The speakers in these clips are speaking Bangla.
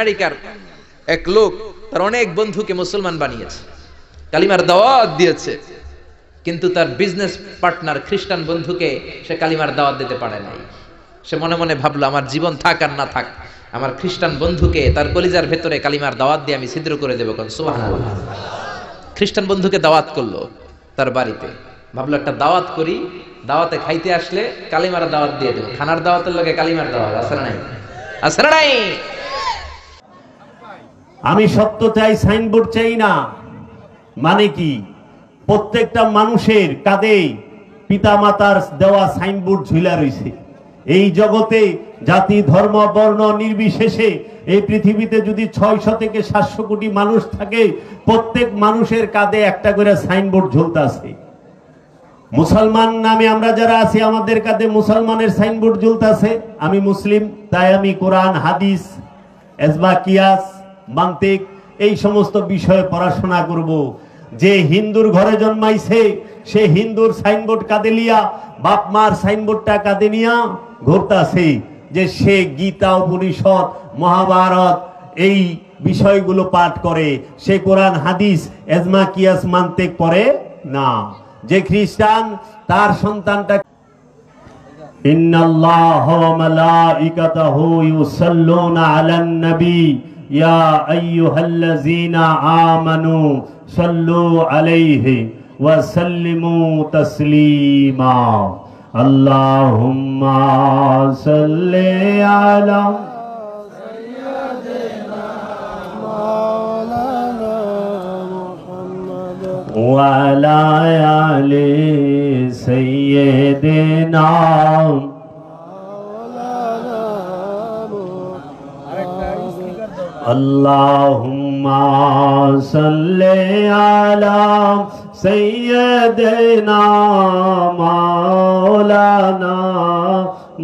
আমেরিকার এক লোক তার অনেক বন্ধুকে মুসলমান বানিয়েছে, কালিমার দাওয়াত দিয়েছে, কিন্তু তার বিজনেস পার্টনার খ্রিস্টান বন্ধুকে সে কালিমার দাওয়াত দিতে পারে নাই। সে মনে মনে ভাবলো, আমার জীবন থাক আর না থাক, আমার খ্রিস্টান বন্ধুকে তার কলিজার ভেতরে কালিমার দাওয়াত দিয়ে আমি ছিদ্র করে দেবো। কোন সুবহানাল্লাহ। খ্রিস্টান বন্ধুকে দাওয়াত করলো তার বাড়িতে, ভাবলো একটা দাওয়াত করি, দাওয়াতে খাইতে আসলে কালিমার দাওয়াত দিয়ে দেবো। খানার দাওয়াতের লগে কালিমার দাওয়াত আছে না নাই? আছে না নাই? আমি সত্য চাই, সাইনবোর্ড চাই না। মানে কি? প্রত্যেকটা মানুষের কাঁধে পিতামাতার দেওয়া সাইনবোর্ড ঝুলা রয়েছে। এই জগতে জাতি ধর্ম বর্ণ নির্বিশেষে এই পৃথিবীতে যদি 600 থেকে 700 কোটি মানুষ থাকে, প্রত্যেক মানুষের কাঁধে একটা করে সাইনবোর্ড ঝুলতে আছে। মুসলমান নামে আমরা যারা আছি, আমাদের কাঁধে মুসলমানের সাইনবোর্ড ঝুলতে আছে। আমি মুসলিম, তাই আমি কোরআন হাদিস এজমা কিয়াস মান্তিক এই সমস্ত বিষয়ে পড়াশোনা করব। যে হিন্দুর ঘরে জন্মাইছে সে হিন্দুর সাইনবোর্ড কাঁধে লিয়া, বাপ মার সাইনবোর্ডটা কাঁধে নিয়া ঘুরতাছে, যে সে গীতা উপনিষদ মহাভারত এই বিষয়গুলো পাঠ করে, সে কোরআন হাদিস এজমা কিয়াস মান্তিক পড়ে না। যে খ্রিস্টান, তার সন্তানটা ইন্নাল্লাহা ওয়া মালাইকাতাহু ইউসাল্লুনা আলান নবী ইয়া আইয়ুহাল্লাযীনা আমানু সাল্লু আলাইহি ওয়া সাল্লিমু তাসলিমা। আল্লাহুম্মা সাল্লি আলা সাইয়্যিদিনা মাওলানা মুহাম্মদ ওয়া আলা আলি সাইয়্যিদিনা Allahumma salli ala sayyidina maulana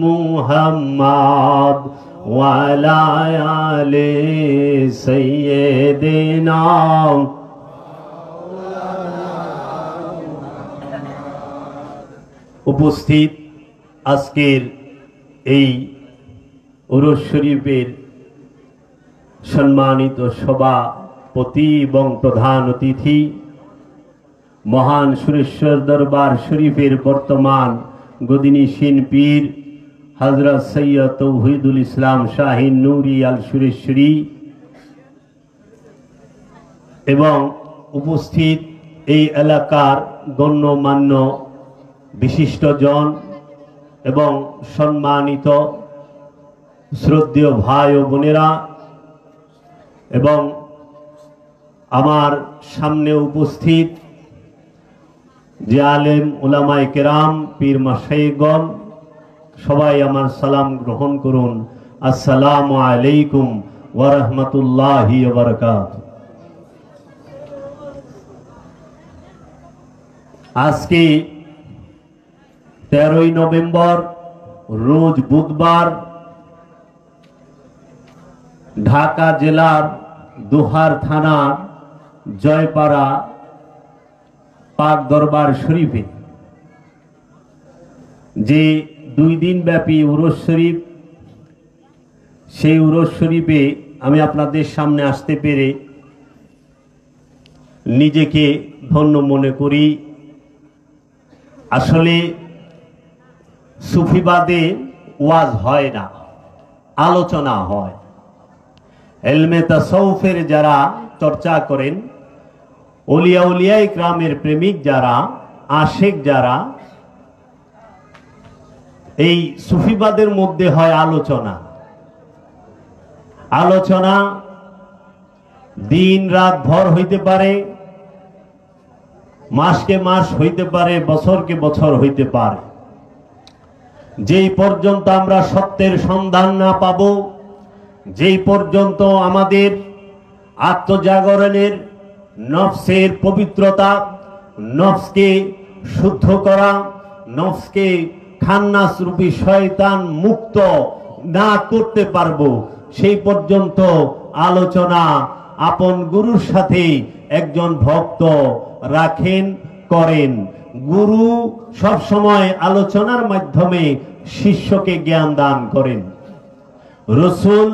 Muhammad wa ala ali sayyidina উপস্থিত আজকের এই উরুস শরীফের সম্মানিত সভাপতি এবং প্রধান অতিথি, মহান সুরেশ্বর দরবার শরীফের বর্তমান গদিনীশীন পীর হযরত সৈয়দ তৌহিদুল ইসলাম শাহীন নূরি আল সুরেশ্বরী এবং উপস্থিত এই এলাকার গণ্যমান্য বিশিষ্টজন এবং সম্মানিত শ্রদ্ধেয় ভাই ও বোনেরা, এবং আমার সামনে উপস্থিত যে আলেম উলামায়ে কেরাম পীর মাশায়েখগণ, সবাই আমার সালাম গ্রহণ করুন। আসসালামু আলাইকুম ওয়া রাহমাতুল্লাহি ওয়া বারাকাতুহু। আজকে 13ই নভেম্বর রোজ বুধবার ঢাকা জেলার দোহার থানার জয়পাড়া পাক দরবার শরীফে যে 2 দিন ব্যাপী উরুস শরীফ, সেই উরুস শরীফে আমি আপনাদের সামনে আসতে পেরে নিজেকে ধন্য মনে করি। আসলে সুফিবাদে ওয়াজ হয় না, আলোচনা হয়। ইলমে তাসাউফের যারা চর্চা করেন, ওলিয়া উলিয়ায়ে কিরামের প্রেমিক যারা, আশিক যারা, এই সুফিবাদের মধ্যে হয় আলোচনা। আলোচনা দিন রাত ভর হইতে পারে, মাসকে মাস হইতে পারে, বছরকে বছর হইতে পারে। যেই পর্যন্ত আমরা সত্যের সন্ধান না পাবো, যেই পর্যন্ত আমাদের আত্মজাগরণের, নফসের পবিত্রতা, নফসকে শুদ্ধ করা, নফসকে খান্নাস রূপী শয়তান মুক্ত না করতে পারবো, সেই পর্যন্ত আলোচনা আপন গুরুর সাথে একজন ভক্ত রাখেন, করেন। গুরু সব সময় আলোচনার মাধ্যমে শিষ্যকে জ্ঞান দান করেন। রাসূল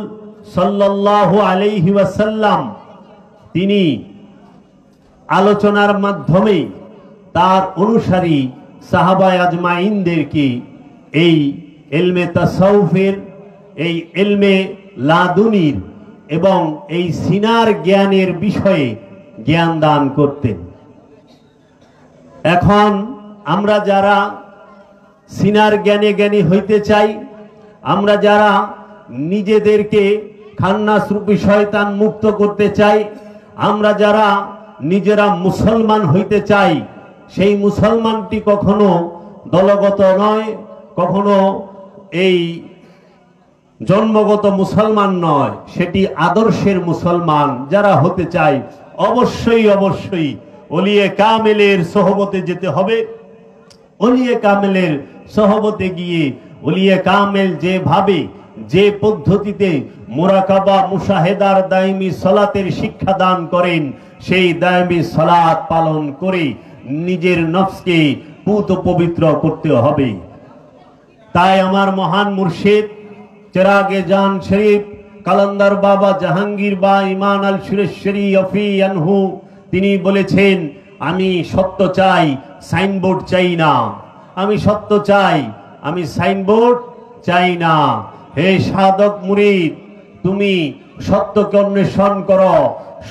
সাল্লাল্লাহু আলাইহি ওয়াসাল্লাম তিনি আলোচনার মাধ্যমে তার অনুসারী সাহাবায়ে আজমাইনদেরকে এই ইলমে তাসাউফের, এই ইলমে লাদুনির এবং এই সিনার জ্ঞানের বিষয়ে জ্ঞান দান করতেন। এখন আমরা যারা সিনার জ্ঞানে জ্ঞানী হইতে চাই, আমরা যারা নিজেদেরকে খান্নাস রূপী শয়তান মুক্ত করতে চাই, আমরা যারা নিজেরা মুসলমান হইতে চাই, সেই মুসলমানটি কখনো দলগত নয়, কখনো এই জন্মগত মুসলমান নয়, সেটি আদর্শের মুসলমান যারা হতে চায় অবশ্যই অবশ্যই ওলিয়ে কামেলের সোহবতে যেতে হবে। ওলিয়ে কামেলের সোহবতে গিয়ে ওলিয়ে কামেল যেভাবে যে পদ্ধতিতে মুরাকাবা মুশাহেদার দায়মি সালাতের শিক্ষা দান করেন, সেই দায়মি সালাত পালন করে নিজের নফসকে পুত পবিত্র করতে হবে। তাই আমার মহান মুর্শিদ চেরাগে জান শরীফ কালান্দার বাবা জাহাঙ্গীর বা ইমান আল সুরেশ্বরী অফি আনহু তিনি বলেছেন, আমি সত্য চাই, সাইনবোর্ড চাই না। আমি সত্য চাই, আমি সাইনবোর্ড চাই না। হে সাধক মুরিদ, তুমি সত্যকে অন্বেষণ করো।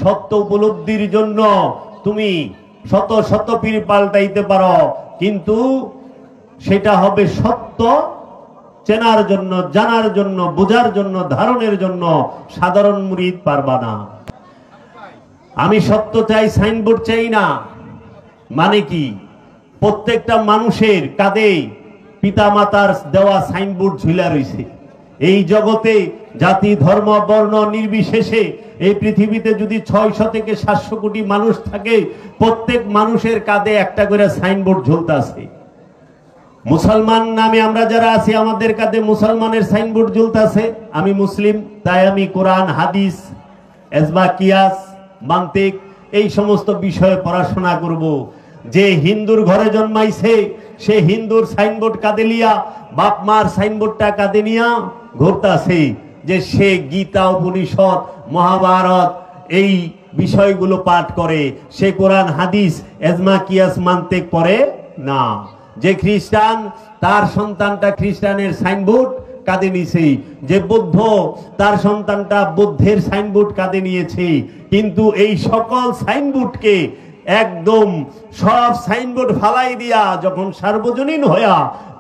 সত্য উপলব্ধির জন্য তুমি শত শত পীর পাল্টাইতে পারো, কিন্তু সেটা হবে সত্য চেনার জন্য, জানার জন্য, বোঝার জন্য, ধারণের জন্য। সাধারণ মুরিদ পারবা না। আমি সত্য চাই, সাইনবোর্ড চাই না মানে কি? প্রত্যেকটা মানুষের কাঁধে পিতামাতার দেওয়া সাইনবোর্ড ঝুলা রয়েছে। এই জগতে জাতি ধর্ম বর্ণ নির্বিশেষে এই পৃথিবীতে যদি 600 থেকে 700 কোটি মানুষ থাকে, প্রত্যেক মানুষের কাঁধে একটা করে সাইনবোর্ড ঝুলতাছে। মুসলমান নামে আমরা যারা আছি, আমাদের কাঁধে মুসলমানের সাইনবোর্ড ঝুলতাছে। আমি মুসলিম, তাই আমি কোরআন, হাদিস, এজমা, কিয়াস, মান্তিক এই সমস্ত বিষয়ে পড়াশোনা করব। যে হিন্দুর ঘরে জন্মাইছে, সে হিন্দুর সাইনবোর্ড কাঁধে লিয়া, বাপ মার সাইনবোর্ডটা কাঁধে নিয়া ঘুরতাছে যে সে গীতা, উপনিষদ, মহাভারত এই বিষয়গুলো পাঠ করে। সে কোরআন, হাদিস, এজমা, কিয়াস, মান্তিক পড়ে না। যে খ্রিস্টান, তার সন্তানটা খ্রিস্টানের সাইনবোর্ড কাঁধে নিয়েছে। যে বৌদ্ধ, তার সন্তানটা বৌদ্ধের সাইনবোর্ড কাঁধে নিয়েছে। কিন্তু এই সকল সাইনবোর্ডকে একদম সব সাইনবোর্ড ফালাই দিয়া যখন সার্বজনীন হইয়া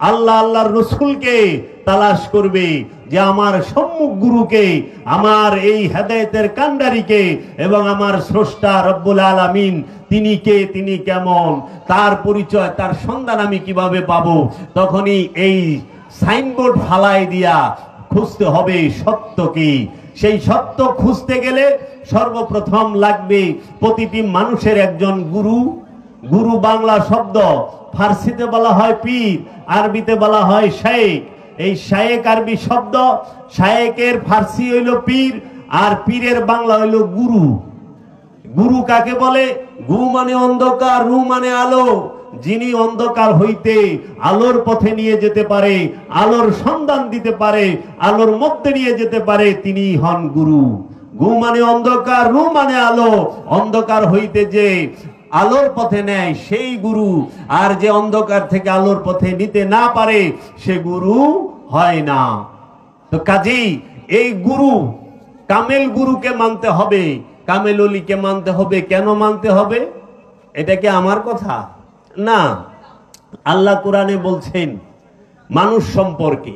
আল্লাহ আল্লাহর রসুলকে তালাশ করবে, যে আমার সম্মুখ গুরুকে, আমার এই হেদায়েতের কান্ডারিকে এবং আমার স্রষ্টা রব্বুল আলামিন তিনি কে, তিনি কেমন, তার পরিচয়, তার সন্ধান আমি কিভাবে পাবো, তখনই এই সাইনবোর্ড ফালাই দিয়া খুঁজতে হবে সত্যকে। সেই সত্য খুঁজতে গেলে সর্বপ্রথম লাগবে প্রতিটি মানুষের একজন গুরু। গুরু বাংলা শব্দ, ফার্সিতে বলা হয় পীর, আরবিতে বলা হয় শায়েক। এই শায়েক আরবি শব্দ, শায়েকের ফার্সি হইল পীর, আর পীরের বাংলা হইল গুরু। গুরু কাকে বলে? গু মানে অন্ধকার, রু মানে আলো। যিনি অন্ধকার হইতে আলোর পথে নিয়ে যেতে পারে, আলোর সন্ধান দিতে পারে, আলোর মধ্যে নিয়ে যেতে পারে, তিনি হন গুরু। গু মানে অন্ধকার, রু মানে আলো। অন্ধকার হইতে যে আলোর পথে নেয় সেই গুরু, আর যে অন্ধকার থেকে আলোর পথে নিতে না পারে সে গুরু হয় না। তো কাজেই এই গুরু, কামেল গুরুকে মানতে হবে, কামেল ওলিকে মানতে হবে। কেন মানতে হবে? এটা কি আমার কথা না, আল্লাহ কোরআনে বলছেন মানুষ সম্পর্কে।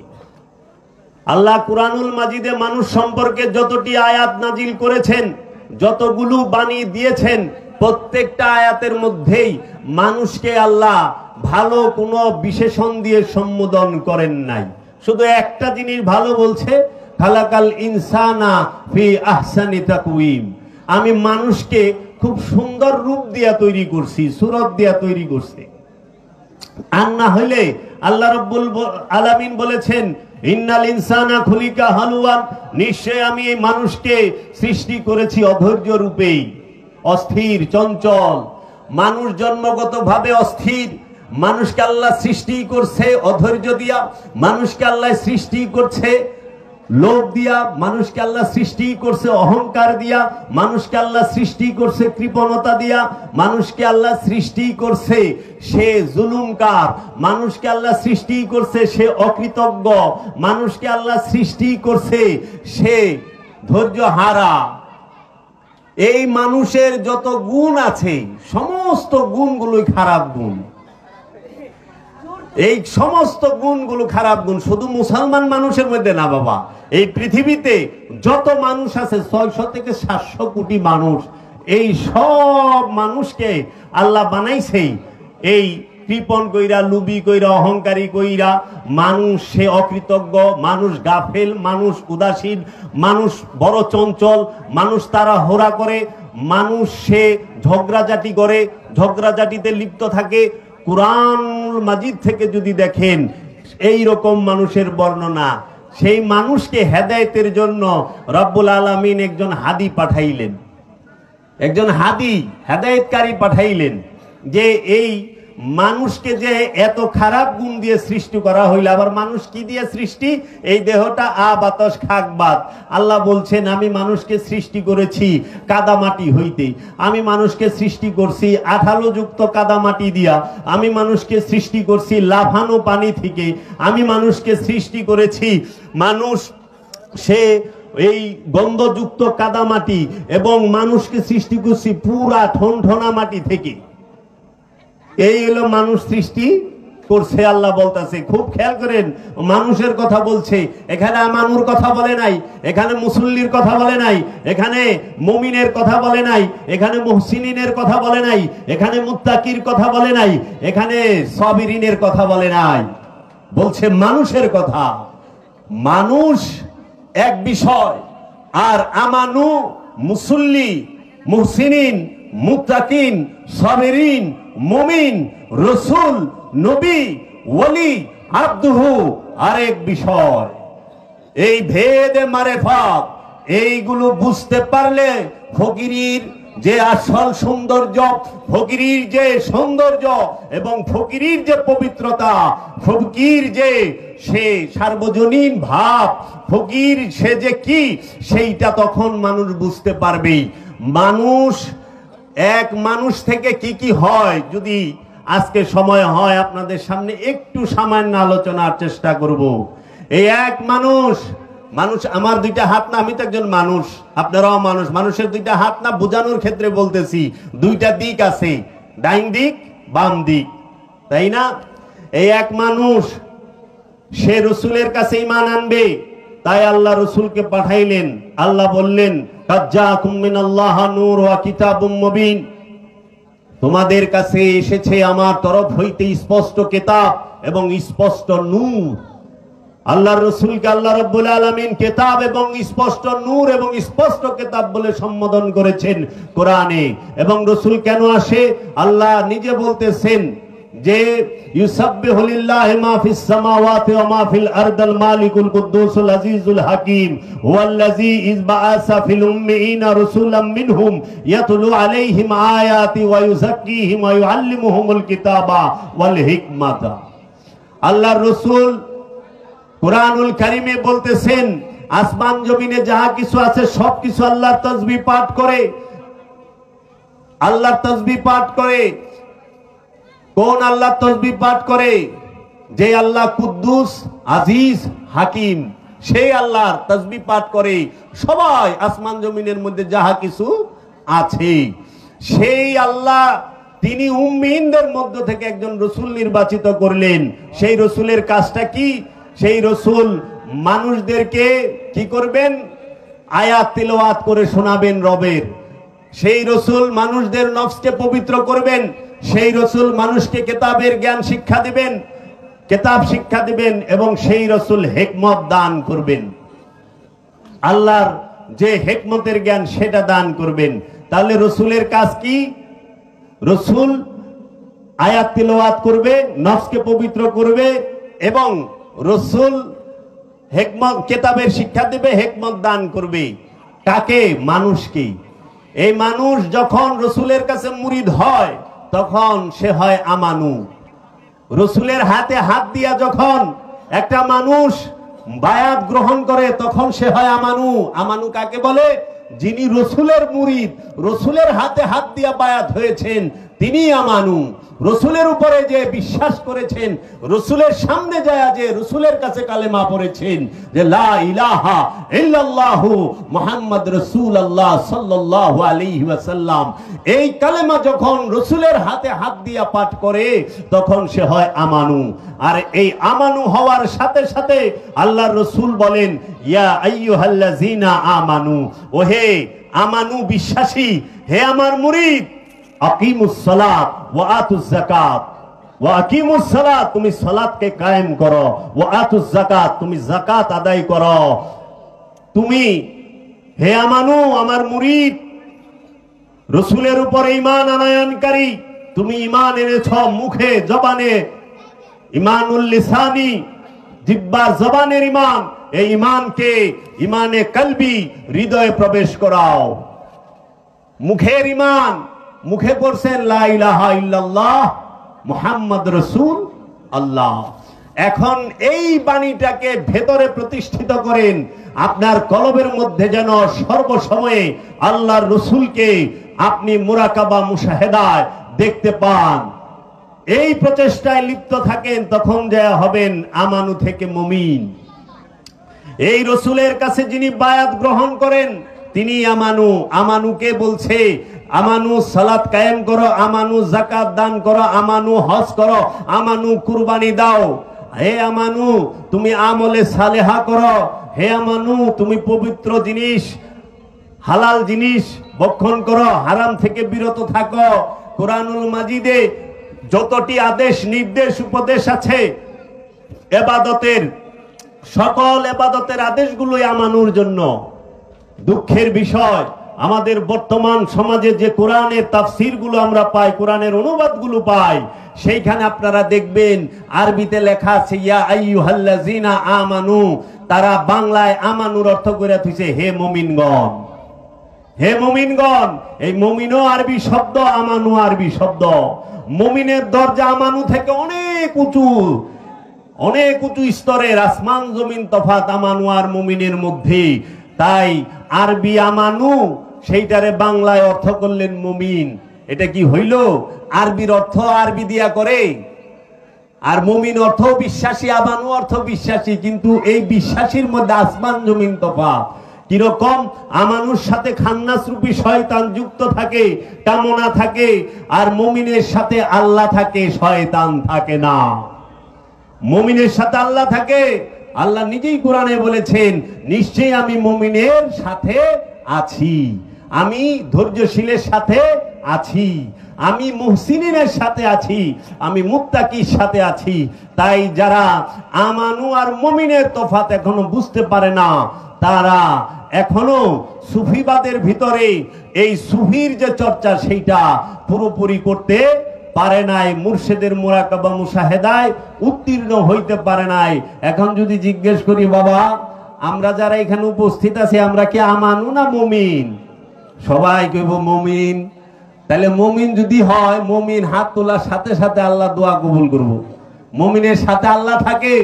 আল্লাহ কুরআনুল মাজিদে মানুষ সম্পর্কে যতটি আয়াত নাজিল করেছেন, যতগুলো বাণী দিয়েছেন, প্রত্যেকটা আয়াতের মধ্যেই মানুষকে আল্লাহ ভালো কোনো বিশেষণ দিয়ে সম্বোধন করেন নাই। শুধু একটা জিনিস ভালো বলছে, খালাকাল ইনসানা ফি আহসানি তাকওয়িম। আমি মানুষকে খুব সুন্দর রূপ দিয়া তৈরি করছি, সুরত দিয়া তৈরি করছি। আর না হইলে আল্লাহ রাব্বুল আলামিন বলেছেন, ইন্নাল ইনসানা খুলিকা হালুয়ান, নিশ্চয় আমি এই মানুষকে সৃষ্টি করেছি অধৈর্য রূপেই, অস্থির, চঞ্চল। মানুষ জন্মগতভাবে অস্থির। মানুষকে আল্লাহ সৃষ্টি করছে অধৈর্য দিয়া, মানুষকে আল্লাহ সৃষ্টি করছে লোভ দিয়া মানুষকে আল্লাহ সৃষ্টি করছে, অহংকার দিয়া মানুষকে আল্লাহ সৃষ্টি করছে, কৃপণতা দিয়া মানুষকে আল্লাহ সৃষ্টি করছে সে জুলুমকার, মানুষকে আল্লাহ সৃষ্টি করছে সে অকৃতজ্ঞ, মানুষকে আল্লাহ সৃষ্টি করছে সে ধৈর্য হারা। এই মানুষের যত গুণ আছে সমস্ত গুণগুলোই খারাপ গুণ। এই সমস্ত গুণগুলো খারাপ গুণ, শুধু মুসলমান মানুষের মধ্যে না বাবা, এই পৃথিবীতে যত মানুষ আছে 600 থেকে 700 কোটি মানুষ, এই সব মানুষকে আল্লাহ বানাইছে এই কৃপণ কইরা, লুবি কইরা, অহংকারী কইরা। মানুষ সে অকৃতজ্ঞ, মানুষ গাফেল, মানুষ উদাসীন, মানুষ বড় চঞ্চল, মানুষ তাড়াহুড়া করে, মানুষ সে ঝগড়াঝাটি করে, ঝগড়াঝাটিতে লিপ্ত থাকে। কুরআন মাজিদ থেকে যদি দেখেন এই রকম মানুষের বর্ণনা, সেই মানুষকে হেদায়েতের জন্য রব্বুল আলামিন একজন হাদি পাঠাইলেন, একজন হাদি হেদায়েতকারী পাঠাইলেন, যে এই মানুষকে যে এত খারাপ গুণ দিয়ে সৃষ্টি করা হইল। আবার মানুষ কি দিয়ে সৃষ্টি? এই দেহটা বাতাস খাক বাদ। আল্লাহ বলছেন আমি মানুষকে সৃষ্টি করেছি কাদামাটি হইতে, আমি মানুষকে সৃষ্টি করছি আঠালোযুক্ত কাদামাটি দিয়া, আমি মানুষকে সৃষ্টি করছি লাফানো পানি থেকে, আমি মানুষকে সৃষ্টি করেছি মানুষ সে এই গন্ধযুক্ত কাদামাটি, এবং মানুষকে সৃষ্টি করছি পুরা ঠনঠনা মাটি থেকে। এই হলো মানুষ সৃষ্টি করছে। আল্লাহ বলতেছে, খুব খেয়াল করেন, মানুষের কথা বলছে এখানে, আমানুর কথা বলে নাই, এখানে মুসল্লির কথা বলে নাই, এখানে মুমিনের কথা বলে নাই, এখানে মুহসিনিনের কথা বলে নাই, এখানে মুত্তাকির কথা বলে নাই, এখানে সাবিরিনের কথা বলে নাই, বলছে মানুষের কথা। মানুষ এক বিষয়, আর আমানু মুসল্লি, মুহসিনিন, মুত্তাকিন, সাবিরিন, মুমিন, রসুল, নবী, ওলি, আব্দুহু আরেক বিষয়। এই ভেদে মারেফাত, এইগুলো বুঝতে পারলে ফকিরির যে আসল সৌন্দর্য, ফকিরির যে সৌন্দর্য এবং ফকিরির যে পবিত্রতা, ফকির যে সে সার্বজনীন ভাব, ফকির সে যে কি, সেইটা তখন মানুষ বুঝতে পারবে। মানুষ এক মানুষ থেকে কি কি হয়, যদি আজকে সময় হয় আপনাদের সামনে একটু সামান্য আলোচনার চেষ্টা করব। এই এক মানুষ, আমার দুইটা হাত না, আমি তো একজন মানুষ, আপনারাও মানুষ, মানুষের দুইটা হাত না বোঝানোর ক্ষেত্রে বলতেছি, দুইটা দিক আছে, ডাইন দিক বাম দিক, তাই না? এই এক মানুষ সে রসুলের কাছে ঈমান আনবে, তাই আল্লাহ রসুলকে পাঠাইলেন। আল্লাহ বললেন তোমাদের কাছে এসেছে আমার তরফ হইতে স্পষ্ট কিতাব এবং স্পষ্ট নূর। আল্লাহর রাসূলকে আল্লাহ রাব্বুল আলামিন কিতাব এবং স্পষ্ট নূর এবং স্পষ্ট কিতাব বলে সম্বোধন করেছেন কোরআনে। এবং রাসূল কেন আসে? আল্লাহ নিজে বলতেছেন যে ইউসাব্বিহু লিল্লাহি মা ফিস সামাওয়াতি ওয়া মা ফিল আরদিল মালিকুল কুদ্দুসুল আজিজুল হাকীম ওয়াল্লাযী ইযবাআসা ফিল উম্মিয়িনা রাসূলাম মিনহুম ইয়াতলু আলাইহিম আয়াতি ওয়া ইউযাক্কিহিম ওয়া ইউআল্লিমুহুমুল কিতাবা ওয়াল হিকমাতা। আল্লাহর রাসূল কুরআনুল কারীমে বলতেছেন আসমান জমিনে যাহা কিছু আছে সবকিছু আল্লাহর তাসবিহ পাঠ করে, আল্লাহর তাসবিহ পাঠ করে। কোন আল্লাহ তাসবিহ পাঠ করে? যে আল্লাহ কুদ্দুস, আজিজ, হাকিম, সেই আল্লাহর তাসবিহ পাঠ করে সবাই। আসমান জমিনের মধ্যে যাহা কিছু আছে সেই আল্লাহ, তিনি উম্মিনদের মধ্য থেকে একজন রসুল নির্বাচিত করলেন। সেই রসুলের কাজটা কি? সেই রসুল মানুষদেরকে কি করবেন? আয়াত তিলাওয়াত করে শোনাবেন রবের। সেই রসুল মানুষদের নফসকে পবিত্র করবেন। সেই রসুল মানুষকে কিতাবের জ্ঞান শিক্ষা দিবেন, কিতাব শিক্ষা দিবেন, এবং সেই রসুল হিকমত দান করবেন। আল্লাহর যে হিকমতের জ্ঞান সেটা দান করবেন। তাহলে রসুলের কাজ কি? রসুল আয়াত তিলাওয়াত করবে, নফসকে পবিত্র করবে, এবং রসুল হিকমত কিতাবের শিক্ষা দিবে, হিকমত দান করবে। কাকে? মানুষকে। এই মানুষ যখন রসুলের কাছে মুরিদ হয় তখন সে হয় আমানু। রসুলের হাতে হাত দিয়া যখন একটা মানুষ বায়াত গ্রহণ করে তখন সে হয় আমানু। আমানু কাকে বলে? যিনি রসুলের মুরিদ, রসুলের হাতে হাত দিয়া বায়াত হয়েছেন, তিনি আমানু। রসুলের উপরে যে বিশ্বাস করেছেন, রসুলের সামনে যায় যে রসুলের কাছে কালেমা পড়েছেন যে লা ইলাহা ইল্লাল্লাহু মুহাম্মদ রাসূলুল্লাহ সাল্লাল্লাহু আলাইহি ওয়াসাল্লাম, এই কালেমা যখন রসুলের হাতে হাত দিয়া পাঠ করে তখন সে হয় আমানু। আর এই আমানু হওয়ার সাথে সাথে আল্লাহর রসুল বলেন ইয়া আইয়ুহাল্লাযিনা আমানু, ওহে আমানু বিশ্বাসী, হে আমার মুরিদ, আকিমুস সালাত ওয়া আতুজ যাকাত। ওয়া আকিমুস সালাত, তুমি সালাতকে কায়েম করো, ওয়া আতুজ যাকাত, তুমি যাকাত আদায় করো। তুমি হে আমানু, আমার মুরিদ, রাসূলের উপর ঈমান আনয়নকারী, তুমি ঈমান এনেছো মুখে জবানে, ঈমানুল লিসানি, জিহ্বার জবানের ঈমান, এই ঈমানকে ঈমানে কলবি হৃদয়ে প্রবেশ করাও। মুখের ঈমান, মুখে পড়ছেন লা ইলাহা ইল্লাল্লাহ মুহাম্মদ রাসূল আল্লাহ। এখন এই বাণীটাকে ভেতরে প্রতিষ্ঠিত করেন, আপনার কলবের মধ্যে যেন সর্বসময়ে আল্লাহর রসুলকে আপনি মুরাকাবা মুশাহেদায় দেখতে পান। এই প্রচেষ্টায় লিপ্ত থাকেন, তখন যা হবেন আমানু থেকে মুমিন। এই রসুলের কাছে যিনি বায়াত গ্রহণ করেন তিনি আমানু। আমানুকে বলছে আমানু সালাত কায়েম করো, আমানু যাকাত দান করো, আমানু হজ করো, আমানু কুরবানি দাও। হে আমানু তুমি আমলে সালেহা করো, হে আমানু তুমি পবিত্র জিনিস, হালাল জিনিস ভক্ষণ করো, হারাম থেকে বিরত থাকো। কোরআনুল মাজিদে যতটি আদেশ নির্দেশ উপদেশ আছে ইবাদতের, সকল ইবাদতের আদেশগুলোই আমানুর জন্য। দুঃখের বিষয় আমাদের বর্তমান সমাজে যে কোরআনের তাফসীরগুলো আমরা পাই, কোরআনের অনুবাদগুলো পাই, সেইখানে আপনারা দেখবেন আরবিতে লেখা আছে ইয়া আইয়ুহাল্লাযিনা আমানু, তারা বাংলায় আমানুর অর্থ করে থইছে হে মুমিনগণ। হে মুমিনগণ, এই মুমিনও আরবি শব্দ, আমানু আরবি শব্দ। মুমিনের দরজা আমানু থেকে অনেক উঁচু, অনেক উঁচু স্তরের, আসমান জমিন তফাত আমানু আর মুমিনের মধ্যে। তাই আরবি আমানু সেইটারে বাংলায় অর্থ করলেন মুমিন। এটা কি হইল? আরবির অর্থ আরবি দিয়া করে, আর মুমিন অর্থ বিশ্বাসী, আমানু অর্থ বিশ্বাসী, কিন্তু এই বিশ্বাসীর মধ্যে আসমান জমিন তফাৎ। কিরকম? আমানুর সাথে খান্নাস রূপী শয়তান যুক্ত থাকে, কামনা থাকে, আর মুমিনের সাথে আল্লাহ থাকে, শয়তান থাকে না। মুমিনের সাথে আল্লাহ থাকে। আল্লাহ নিজেই কোরআনে বলেছেন নিশ্চয়ই আমি মুমিনের সাথে আছি, আমি ধৈর্যশীলের সাথে আছি, আমি মুহসিনের সাথে আছি, আমি মুত্তাকির সাথে আছি। তাই যারা আমানু আর মুমিনের তফাৎ এখনো বুঝতে পারে না, তারা এখনো সুফিবাদের ভিতরে এই সুফির যে চর্চা সেইটা পুরোপুরি করতে পারে নাই, মুর্শিদের মুরাকাবা মুশাহেদায় উত্তীর্ণ হইতে পারে নাই। এখন যদি জিজ্ঞেস করি বাবা আমরা যারা এখানে উপস্থিত আছি আমরা কি আমানু না মুমিন? সবাই কইব মুমিন। তাহলে মুমিন যদি হয়, মুমিন হাত তোলার সাথে সাথে আল্লাহ দোয়া কবুল করব। মুমিনের সাথে আল্লাহ থাকে,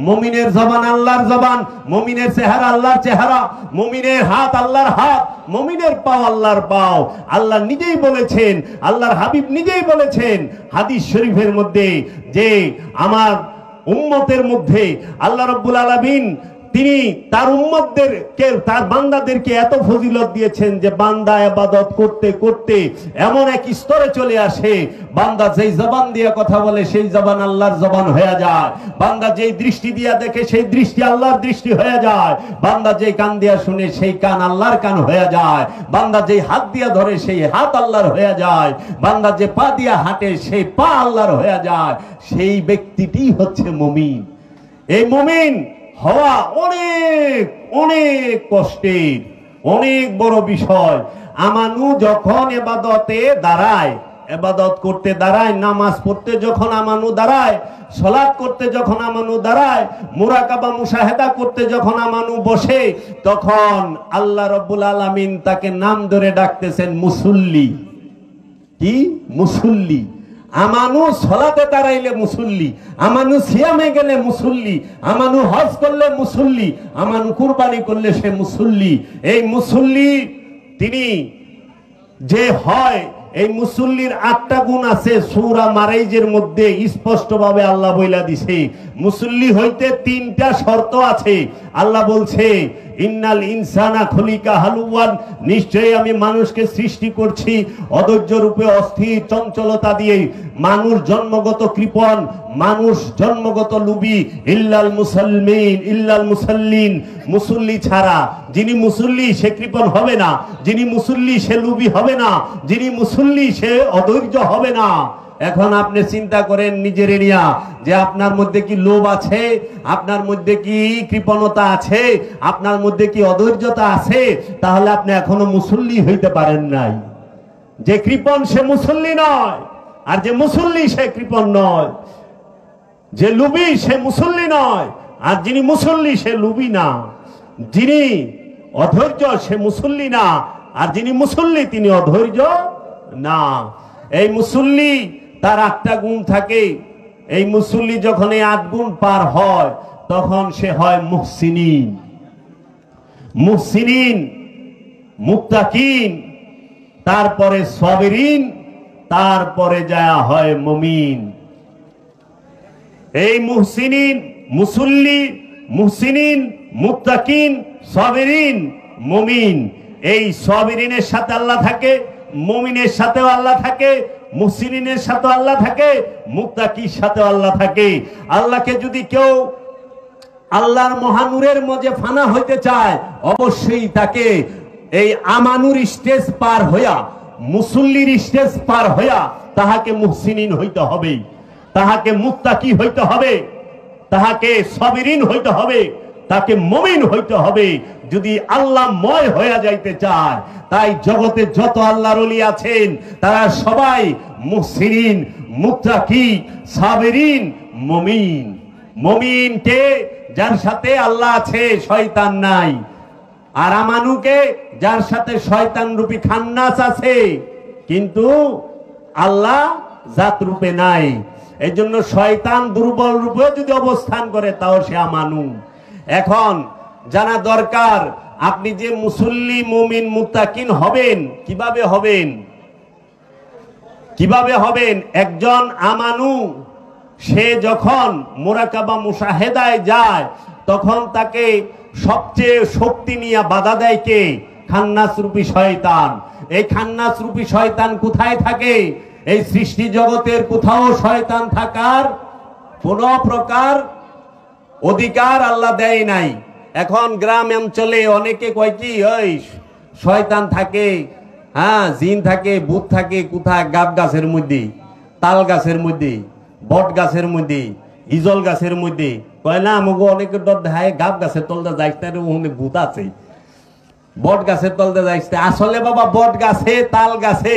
মুমিনের জবান আল্লাহর জবান, মুমিনের চেহারা আল্লাহর চেহারা, মুমিনের হাত আল্লাহর হাত, মুমিনের পাও আল্লাহর পাও। আল্লাহ নিজেই বলেছেন, আল্লাহর হাবিব নিজেই বলেছেন হাদিস শরীফের মধ্যে যে আমার উম্মতের মধ্যে আল্লাহ রাব্বুল আলামিন তিনি তার উম্মতদেরকে, তার বান্দাদেরকে এত ফজিলত দিয়েছেন যে বান্দা ইবাদত করতে করতে এমন এক স্তরে চলে আসে, বান্দা যেই জবান দিয়ে কথা বলে সেই জবান আল্লাহর জবান হয়ে যায়, বান্দা যেই দৃষ্টি দিয়ে দেখে সেই দৃষ্টি আল্লাহর দৃষ্টি হয়ে যায়, বান্দা যেই কান দিয়ে শুনে সেই কান আল্লাহর কান হয়ে যায়, বান্দা যেই হাত দিয়ে ধরে সেই হাত আল্লাহর হয়ে যায়, বান্দা যে পা দিয়ে হাঁটে সেই পা আল্লাহর হয়ে যায়। সেই ব্যক্তিটি হচ্ছে মুমিন। এই মুমিন হওয়া অনেক অনেক কষ্টের, অনেক বড় বিষয়। আমানু যখন ইবাদতে দাঁড়ায়, ইবাদত করতে দাঁড়ায়, নামাজ পড়তে যখন আমানু দাঁড়ায়, সালাত করতে যখন আমানু দাঁড়ায়, মুরাকাবা মুশাহেদা করতে যখন আমানু বসে, তখন আল্লাহ রাব্বুল আলামিন তাকে নাম ধরে ডাকতেছেন মুসল্লি। কি? মুসল্লি। আমানু সলাতে দাঁড়াইলে মুসল্লি, আমানু সিয়ামে গেলে মুসল্লি, আমানু হজ করলে মুসল্লি, আমানু কুরবানি করলে সে মুসল্লি। এই মুসল্লি তিনি যে হয়, এই মুসল্লির 8টা গুণ আছে সূরা মারাইজের মধ্যে স্পষ্টভাবে আল্লাহ বইলা দিছে। মুসল্লি হইতে 3টা শর্ত আছে। আল্লাহ বলছে ইন্নাল ইনসানা খুলিকা হালুয়ান, নিশ্চয়ই আমি মানুষকে সৃষ্টি করছি অধৈর্য রূপে, অস্থির চঞ্চলতা দিয়ে। মানুষ জন্মগত কৃপণ, মানুষ জন্মগত লুবি। ইল্লাল মুসাল্লিন, ইল্লাল মুসাল্লিন, মুসল্লি ছাড়া। যিনি মুসল্লি সে কৃপণ হবে না, যিনি মুসল্লি সে লুবি হবে না, যিনি মুসল্লি সে অধৈর্য হবে না। এখন আপনি চিন্তা করেন নিজের নিয়া যে আপনার মধ্যে কি লোভ আছে, আপনার মধ্যে কি কৃপণতা আছে, আপনার মধ্যে কি অধৈর্যতা আছে, তাহলে আপনি এখনো মুসল্লি হইতে পারেন নাই। যে কৃপণ সে মুসল্লি নয়, আর যে মুসল্লি সে কৃপণ নয়। যে লুবি সে মুসল্লি নয়, আর যিনি মুসল্লি সে লুবি না। যিনি অধৈর্য সে মুসল্লি না, আর যিনি মুসল্লি তিনি অধৈর্য না। এই মুসল্লি তার 8টা গুণ থাকে। এই মুসল্লি যখন এই 8 গুণ পার হয় তখন সে হয় মুহসিনিন, মুহসিনিন, মুত্তাকিন, তারপরে সাবিরিন, তারপরে যায় হয় মুমিন। এই মুহসিনিন, মুসল্লি, মুহসিনিন, মুত্তাকিন, সাবিরিন, মুমিন। এই সাবিরিনের সাথে আল্লাহ থাকে, মুমিনের সাথেও আল্লাহ থাকে, মুহসিনিনের সাথেও আল্লাহ থাকে, মুত্তাকির সাথেও আল্লাহ থাকে। আল্লাহকে যদি কেউ আল্লাহর মহানূরের মধ্যে ফানা হইতে চায়, অবশ্যই তাকে এই আমানুর স্টেজ পার হইয়া, মুসল্লির স্টেজ পার হইয়া তাহাকে মুহসিনিন হইতে হবে, তাহাকে মুত্তাকি হইতে হবে, তাহাকে সাবিরিন হইতে হবে, তাকে মুমিন হইতে হবে যদি আল্লাহময় হয়ে যাইতে চায়। তাই জগতে যত আল্লাহর ওলি আছেন তারা সবাই মুহসিনিন, মুত্তাকি, সাবিরিন, মুমিন। মুমিন কে? যার সাথে আল্লাহ আছে, শয়তান নাই। আর আমানুকে? যার সাথে শয়তান রূপী খান্নাস আছে কিন্তু আল্লাহ জাত রূপে নাই। এই জন্য শয়তান দুর্বল রূপে যদি অবস্থান করে তাও সে আমানু। এখন জানা দরকার আপনি যে মুসল্লি, মুমিন, মুত্তাকিন হবেন, কিভাবে হবেন? কিভাবে হবেন? একজন আমানু সে যখন মুরাকাবা মুশাহেদায় যায় তখন তাকে সবচেয়ে শক্তি নিয়ে বাধা দেয় কে? খান্নাস রূপী শয়তান। এই খান্নাস রূপী শয়তান কোথায় থাকে? এই সৃষ্টি জগতের কোথাও শয়তান থাকার কোন প্রকার অধিকার আল্লাহ দেয় নাই। এখন গ্রাম অঞ্চলে অনেকে কয় কি ওই শয়তান থাকে, হ্যাঁ জিন থাকে, ভূত থাকে কোথায়? গাব গাছের মধ্যে, তাল গাছের মধ্যে, বট গাছের মধ্যে, ইজল গাছের মধ্যে। কয় না আমাকে অনেকে ডর দেখায় গাব গাছের তলতে যাইস না, ওখানে ভূত আছে। বট গাছের তলতে যাইস না। আসলে বাবা বট গাছে, তাল গাছে,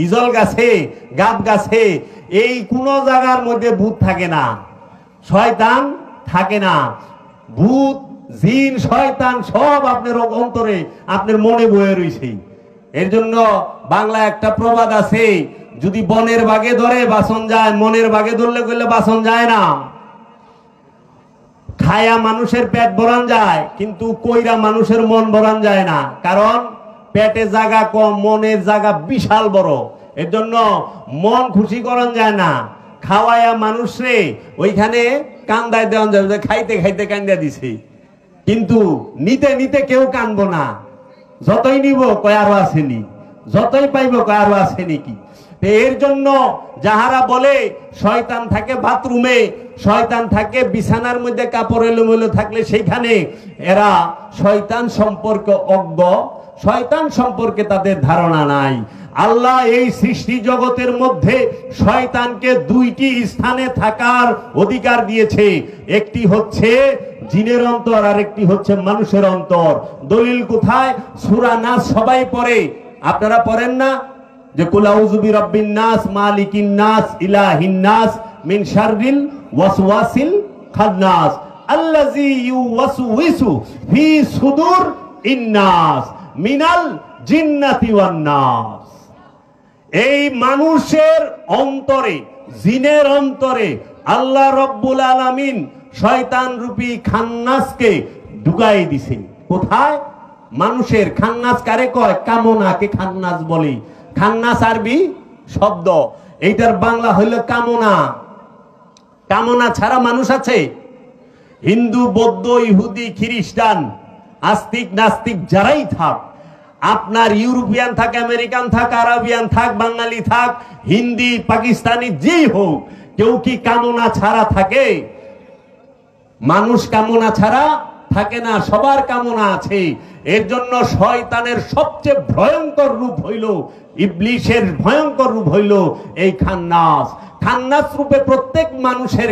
ইজল গাছে, গাব গাছে এই কোন জায়গার মধ্যে ভূত থাকে না, শয়তান থাকে না। ভূত, জিন, শয়তান সব আপনার অন্তরে, আপনার মনে বয়ে রয়েছে। এর জন্য বাংলা একটা প্রবাদ আছে, যদি বনের বাগে ধরে বাসন যায়, মনের বাগে ধরলে গেলে বাসন যায় না। খায়া মানুষের পেট ভরান যায় কিন্তু কইরা মানুষের মন ভরান যায় না, কারণ পেটে জায়গা কম, মনের জায়গা বিশাল বড়। এর জন্য মন খুশি করান যায় না। খাওয়ায়া মানুষরে ওইখানে কান্দায় দেওয়া যাবে, খাইতে খাইতে কান্দা দিছে, কিন্তু নিতে নিতে কেউ কানবো না। যতই নিব কয় আরো আসেনি, যতই পাইব কয় আরো আসেনি কি। এর জন্য যাহারা বলে শয়তান থাকে বাথরুমে, শয়তান থাকে বিছানার মধ্যে, কাপড় এলোমেলো থাকলে সেখানে, এরা শয়তান সম্পর্কে অজ্ঞ, শয়তান সম্পর্কে তাদের ধারণা নাই। আল্লাহ এই সৃষ্টি জগতের মধ্যে শয়তানকে 2টি স্থানে থাকার অধিকার দিয়েছে। একটি হচ্ছে জিনের অন্তর, আর একটি হচ্ছে মানুষের অন্তর। দলিল কোথায়? সূরা নাস সবাই পড়ে, আপনারা পড়েন না? যে কুল আউযু বিরাব্বিন নাস, মালিকিন নাস, ইলাহিন নাস, মিন শাররিল ওয়াসওয়াসিল খান্নাস, আল্লাযী ইউওয়াসউইসু ফি সুদুর ইন্নাস মিনাল জিন্নাতি ওয়ান নাস। এই মানুষের অন্তরে, জিনের অন্তরে আল্লাহ রব্বুল আলামিন শয়তান রূপী খান্নাসকে ঢুকাই দিছে। কোথায়? মানুষের। খান্নাস কারে কয়? কামনাকে খান্নাস বলে। খান্নাস আরবি শব্দ, এইটার বাংলা হইল কামনা। কামনা ছাড়া মানুষ আছে? হিন্দু, বৌদ্ধ, ইহুদি, খ্রিস্টান, আস্তিক নাস্তিক যারাই থাক, আপনার ইউরোপিয়ান থাক, আমেরিকান থাক, আরবিয়ান থাক, বাঙালি থাক, হিন্দি, পাকিস্তানি, যেই হোক, কেউ কি কামনা ছাড়া থাকে? মানুষ কামনা ছাড়া থাকে না, সবার কামনা আছে। এর জন্য শয়তানের সবচেয়ে ভয়ঙ্কর রূপ হইল, ইবলিশের ভয়ঙ্কর রূপ হইল এই খান্নাস। খান্নাস রূপে প্রত্যেক মানুষের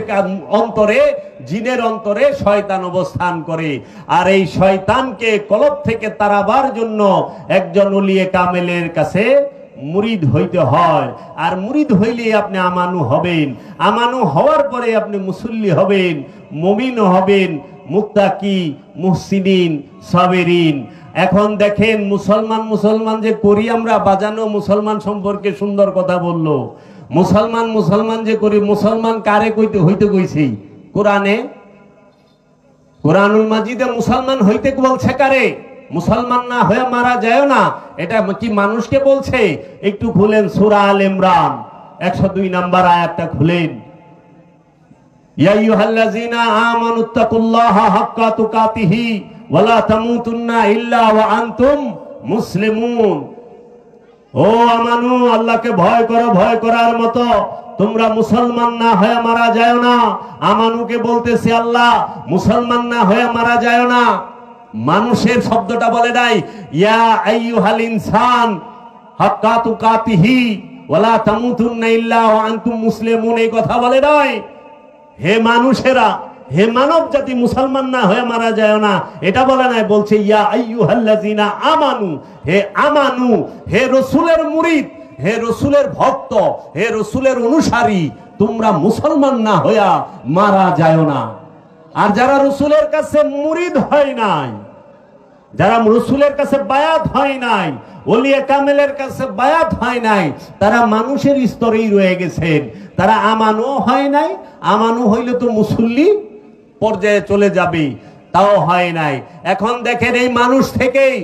অন্তরে, জিনের অন্তরে শয়তান অবস্থান করে। আর এই শয়তানকে কলব থেকে তাড়াবার জন্য একজন ওলিয়ে কামেলের কাছে মুরিদ হইতে হয়। আর মুরিদ হইলে আপনি আমানু হবেন, আমানু হওয়ার পরে আপনি মুসল্লি হবেন, মুমিন হবেন, মুত্তাকি, মুহসিনিন, সাবিরিন। এখন দেখেন মুসলমান যে করি আমরা, বাজানো মুসলমান সম্পর্কে সুন্দর কথা বললো। মুসলমান যে করি, মুসলমান কারে কইতে হইতে কইছি? কোরআনে, কোরআনুল মাজিদে মুসলমান হইতে বলছে কারে? মুসলমান না হয়ে মারা যায় না, এটা কি মানুষকে বলছে? একটু খুলেন সূরা আল ইমরান 102 নম্বর আয়াতটা খুলেন। ইয়া আইয়ুহাল্লাযীনা আমানুত্তাকুল্লাহা হাক্কা তুকাতিহি ওয়া লা তামুতুন্না ইল্লা ওয়া আনতুম মুসলিমুন। ও আমানু, আল্লাহকে ভয় করো, ভয় করার মতো। তোমরা মুসলমান না হয়ে মারা যায় না। আমানুকে বলতেছে আল্লাহ, মুসলমান না হয়ে মারা যায় না। মানুষের শব্দটা বলে নাই। ইয়া আইয়ুহাল ইনসান হাক্কা তুকাতিহি ওয়া লা তামুতুন্না ইল্লা ওয়া আনতুম মুসলিমুন, এই কথা বলে নাই। হে মানুষেরা, হে মানব জাতি, মুসলমান না হয়ে মারা যায় না, এটা বলে নাই। বলছে ইয়া আইয়ুহাল্লাযীনা আমানু, হে আমানু, হে রাসূলের মুরিদ, হে রাসূলের ভক্ত, হে রাসূলের অনুসারী, তোমরা মুসলমান না হইয়া মারা যায় না। আর যারা রাসূলের কাছে মুরিদ হয় নাই, যারা রাসূলের কাছে বায়াত হয় নাই, ওলিয়া কামেলের কাছে বায়াত হয় নাই, তারা মানুষের স্তরেই রয়ে গেছেন। তারা আমানু হয় নাই। আমানু হইলে তো মুসল্লি পর্যায়ে চলে যাবে, তাও হয় নাই। এখন দেখেন এই মানুষ থেকেই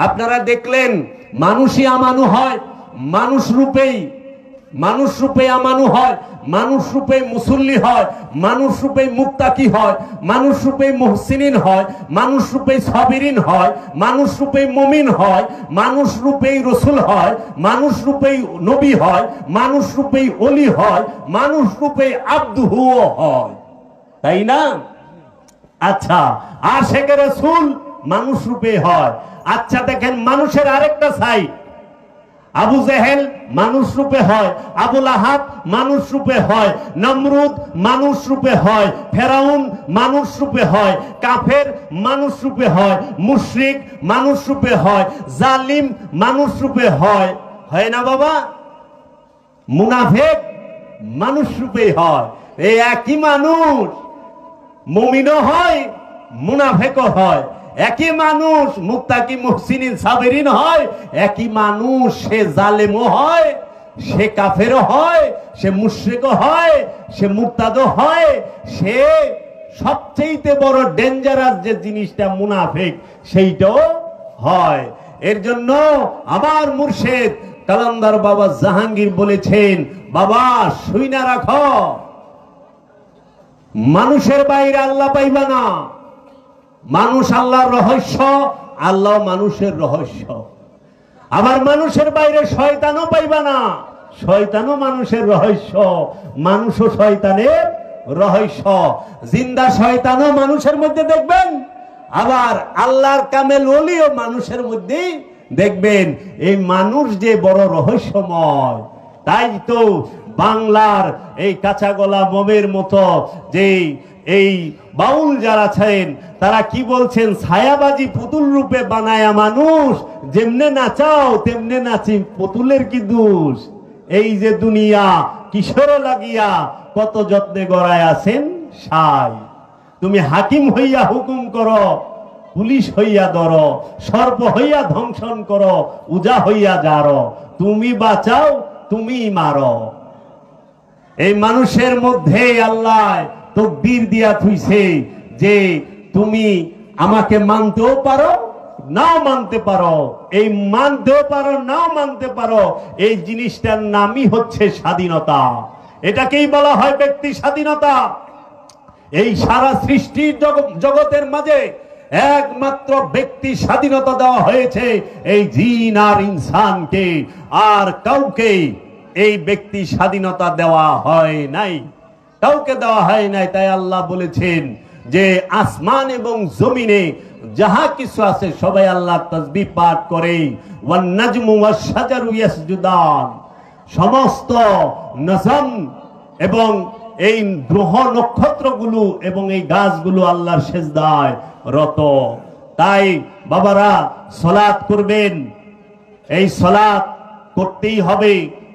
আপনারা দেখলেন মানুষই আমানু হয়, মানুষ রূপেই আমানু হয়, মানুষ রূপে মুসল্লি হয়, মানুষ রূপে মুত্তাকি হয়, মানুষ রূপে মুহসিনিন হয়, মানুষ রূপে সাবিরিন হয়, মানুষ রূপে মুমিন হয়, মানুষ রূপে রাসূল হয়, মানুষ রূপে নবী হয়, মানুষ রূপে ওলি হয়, মানুষ রূপে আব্দুহু হয়, তাই না? আচ্ছা, আশিকে রাসূল মানুষ রূপে হয়। আচ্ছা দেখেন মানুষের আরেকটা সাইড, আবু জেহেল মানুষ রূপে হয়, আবু লাহাব মানুষ রূপে হয়, নমরুদ মানুষ রূপে হয়, ফেরাউন মানুষ রূপে হয়, কাফের মানুষ রূপে হয়, মুশরিক মানুষ রূপে হয়, জালিম মানুষ রূপে হয়, হয় না বাবা? মুনাফিক মানুষ রূপে হয়। এই একই মানুষ মুমিনও হয়, মুনাফিকও হয়। একই মানুষ মুত্তাকি, মুহসিনিন, সাবিরিন হয়। একই মানুষ সে জালেমও হয়, সে কাফেরও হয়, সে মুশরিকও হয়, সে মুরতাদও হয়, সে সবচেয়ে বড় ডেঞ্জারাস যে জিনিসটা মুনাফিক, সেইটাও হয়। এর জন্য আমার মুর্শিদ কালান্দার বাবা জাহাঙ্গীর বলেছেন, বাবা শুইনা রাখো, মানুষের বাইরে আল্লাহ পাইবা না। মানুষ আল্লাহর রহস্য, আল্লাহ মানুষের রহস্য। আবার মানুষের বাইরে শয়তানও পাইবা না, শয়তানও মানুষের রহস্য, মানুষও শয়তানের রহস্য। জিন্দা শয়তানও মানুষের মধ্যে দেখবেন, আবার আল্লাহর কামেল ওলিও মানুষের মধ্যে দেখবেন। এই মানুষ যে বড় রহস্যময়, তাই তো বাংলার এই কাঁচা গলা মোমের মতো যে এই বাউল যারা আছেন তারা কি বলছেন, ছায়াবাজি পুতুল রূপে বানায়া মানুষ, যেমনে নাচাও তেমনে নাচি, পুতুলের কি দোষ? এই যে দুনিয়া কিশোর লাগিয়া কত যত্নে গড়ায় আছেন সাই। তুমি হাকিম হইয়া হুকুম করো, পুলিশ হইয়া ধরো, সর্প হইয়া ধ্বংসন করো, উজা হইয়া যারো। তুমি বাঁচাও তুমি মারো। এই মানুষের মধ্যে আল্লাহ তকদির দিয়া থুইছে যে তুমি আমাকে মানতেও পারো নাও মানতে পারো, এই মানতেও পারো নাও মানতে পারো, এই জিনিসটার নামই হচ্ছে স্বাধীনতা। এটাকেই বলা হয় ব্যক্তি স্বাধীনতা। এই সারা সৃষ্টির জগতের মাঝে একমাত্র ব্যক্তি স্বাধীনতা দেওয়া হয়েছে এই জিন আর ইনসানকে, আর কাউকে এই ব্যক্তি স্বাধীনতা দেওয়া হয় নাই, কাউকে দেওয়া হয় নাই। তাই আল্লাহ বলেছেন যে আসমান এবং জমিনে যাহা কিছু আছে সবাই আল্লাহ তাসবিহ পাঠ করে। ওয়ান নাজমু ওয়াশ শাজারু ইয়াসজুদান, সমস্ত নজম এবং এই গ্রহ নক্ষত্রগুলো এবং এই গাছগুলো আল্লাহর সেজদায় রত। তাই বাবারা সালাত করবেন, এই সালাত করতেই হবে,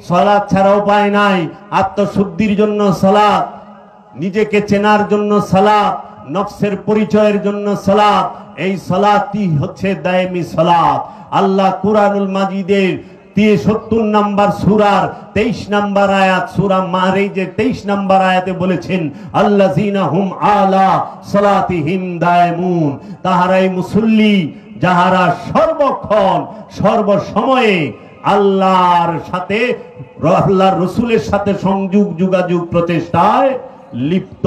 সালাত ছাড়া উপায় নাই। আত্মশুদ্ধির জন্য সালাত, নিজেকে চেনার জন্য সালাত, নফসের পরিচয়ের জন্য সালাত। এই সালাতই হচ্ছে দায়েমি সালাত। আল্লাহ কুরআনুল মাজিদের 73 নম্বর সূরার 23 নম্বর আয়াত, সূরা মারিজের 23 নম্বর আয়াতে বলেছেন আল্লাযীনা হুম আলা সালাতিহিম দায়মুন, তাহারাই মুসল্লি যাহারা সর্বক্ষণ সর্বসময়ে আল্লাহর সাথে আল্লাহর রাসূলের সাথে সংযোগ যোগাযোগ প্রচেষ্টায় লিপ্ত।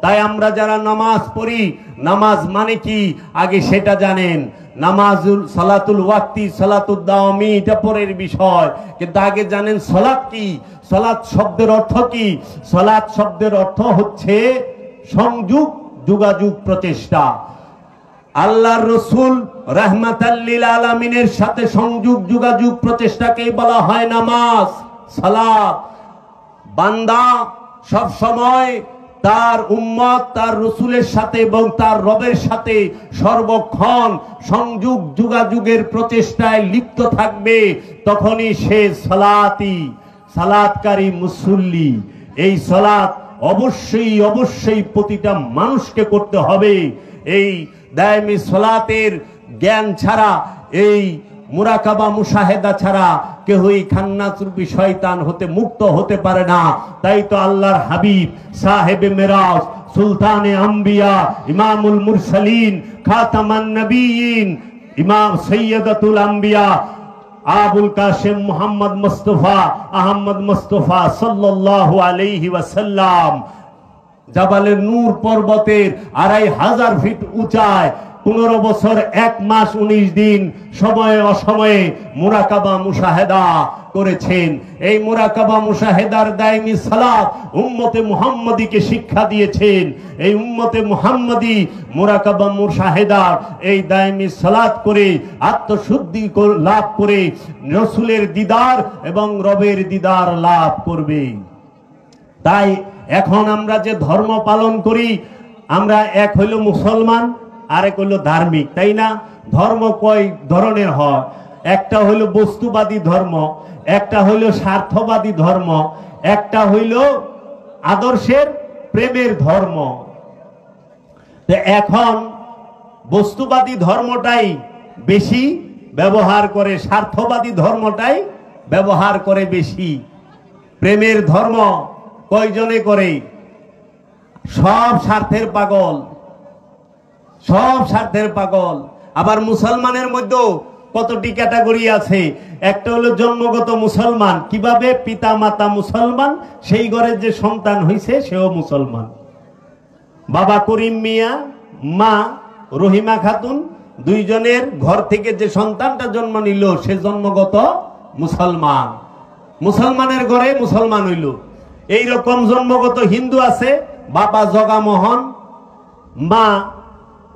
তাই আমরা যারা নামাজ পড়ি, নামাজ মানে কি আগে সেটা জানেন। নামাজুল সালাতুল ওয়াক্তি সালাতুদ দাওয়ামি এটা পরের বিষয়, কিন্তু আগে জানেন সালাত কি। সালাত শব্দের অর্থ কি? সালাত শব্দের অর্থ হচ্ছে সংযোগ যোগাযোগ প্রচেষ্টা। আল্লাহর রাসূল রাহমাতাল লিল আলামিনের সাথে সংযোগ যোগাযোগ প্রচেষ্টাকেই বলা হয় নামাজ, সালাত। বান্দা সব সময় তার উম্মত তার রাসূলের সাথে এবং তার রবের সাথে সর্বক্ষণ সংযোগ যোগাযোগের প্রচেষ্টায় লিপ্ত থাকবে, তখনই সে সালাতি, সালাতকারী মুসল্লি। এই সালাত অবশ্যই অবশ্যই প্রতিটা মানুষকে করতে হবে। এই দায়মি সালাতের জ্ঞান ছাড়া, এই মুরাকাবা মুশাহেদা ছাড়া কেউই খান্নাস রূপী শয়তান হতে মুক্ত হতে পারে না। তাই তো আল্লাহর হাবিব সাহেবে মেরাজ, সুলতানে আম্বিয়া, ইমামুল মুরসালিন, খাতামান নবিয়িন, ইমাম সৈয়দাতুল আম্বিয়া আবুল কাসেম মুহাম্মদ মুস্তাফা আহমদ মুস্তাফা সাল্লাল্লাহু আলাইহি ওয়াসাল্লাম জাবালে নূর পর্বতের 2500 ফিট উঁচায় 15 বছর 1 মাস 19 দিন সময়ে অসময়ে মুরাকাবা মুশাহেদা করেছেন। এই মুরাকাবা মুশাহেদার দায়মি সালাত উম্মতে মুহাম্মাদীকে শিক্ষা দিয়েছেন। এই উম্মতে মুহাম্মাদী মুরাকাবা মুশাহেদার এই দায়মি সালাত করে আত্মশুদ্ধি লাভ করে রাসূলের দিদার এবং রবের দিদার লাভ করবে। তাই এখন আমরা যে ধর্ম পালন করি, আমরা এক হইল মুসলমান, আরেক হইল ধার্মিক, তাই না? ধর্ম কয় ধরনের হয়? একটা হইল বস্তুবাদী ধর্ম, একটা হইল স্বার্থবাদী ধর্ম, একটা হইল আদর্শের প্রেমের ধর্ম। এখন বস্তুবাদী ধর্মটাই বেশি ব্যবহার করে, স্বার্থবাদী ধর্মটাই ব্যবহার করে বেশি। প্রেমের ধর্ম কয়জনে করে? সব স্বার্থের পাগল, সব স্বার্থের পাগল। আবার মুসলমানের মধ্যেও কতটি ক্যাটাগরি আছে। একটা হলো জন্মগত মুসলমান, কিভাবে? পিতা মাতা মুসলমান, সেই ঘরের যে সন্তান হইছে সেও মুসলমান। বাবা করিম মিয়া, মা রহিমা খাতুন, দুইজনের ঘর থেকে যে সন্তানটা জন্ম নিল সে জন্মগত মুসলমান, মুসলমানের ঘরে মুসলমান হইল। এইরকম জন্মগত হিন্দু আছে, বাবা জগামোহন, মা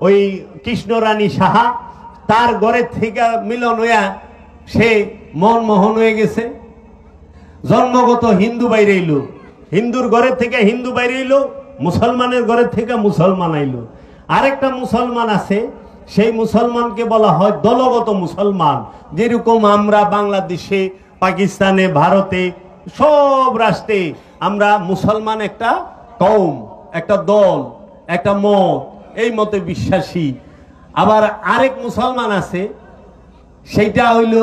ওই কৃষ্ণরানী সাহা, তার ঘরের থেকে মিলন হইয়া সে মনমোহন হয়ে গেছে, জন্মগত হিন্দু বাইরে এলো। হিন্দুর ঘরের থেকে হিন্দু বাইরে এলো, মুসলমানের ঘরের থেকে মুসলমান আইলো। আরেকটা মুসলমান আছে, সেই মুসলমানকে বলা হয় দলগত মুসলমান। যেরকম আমরা বাংলাদেশে, পাকিস্তানে, ভারতে, সব রাষ্ট্রে আমরা মুসলমান একটা কওম, একটা দল, একটা মত, এই মতে বিশ্বাসী। আবার আরেক মুসলমান আছে, সেইটা হইল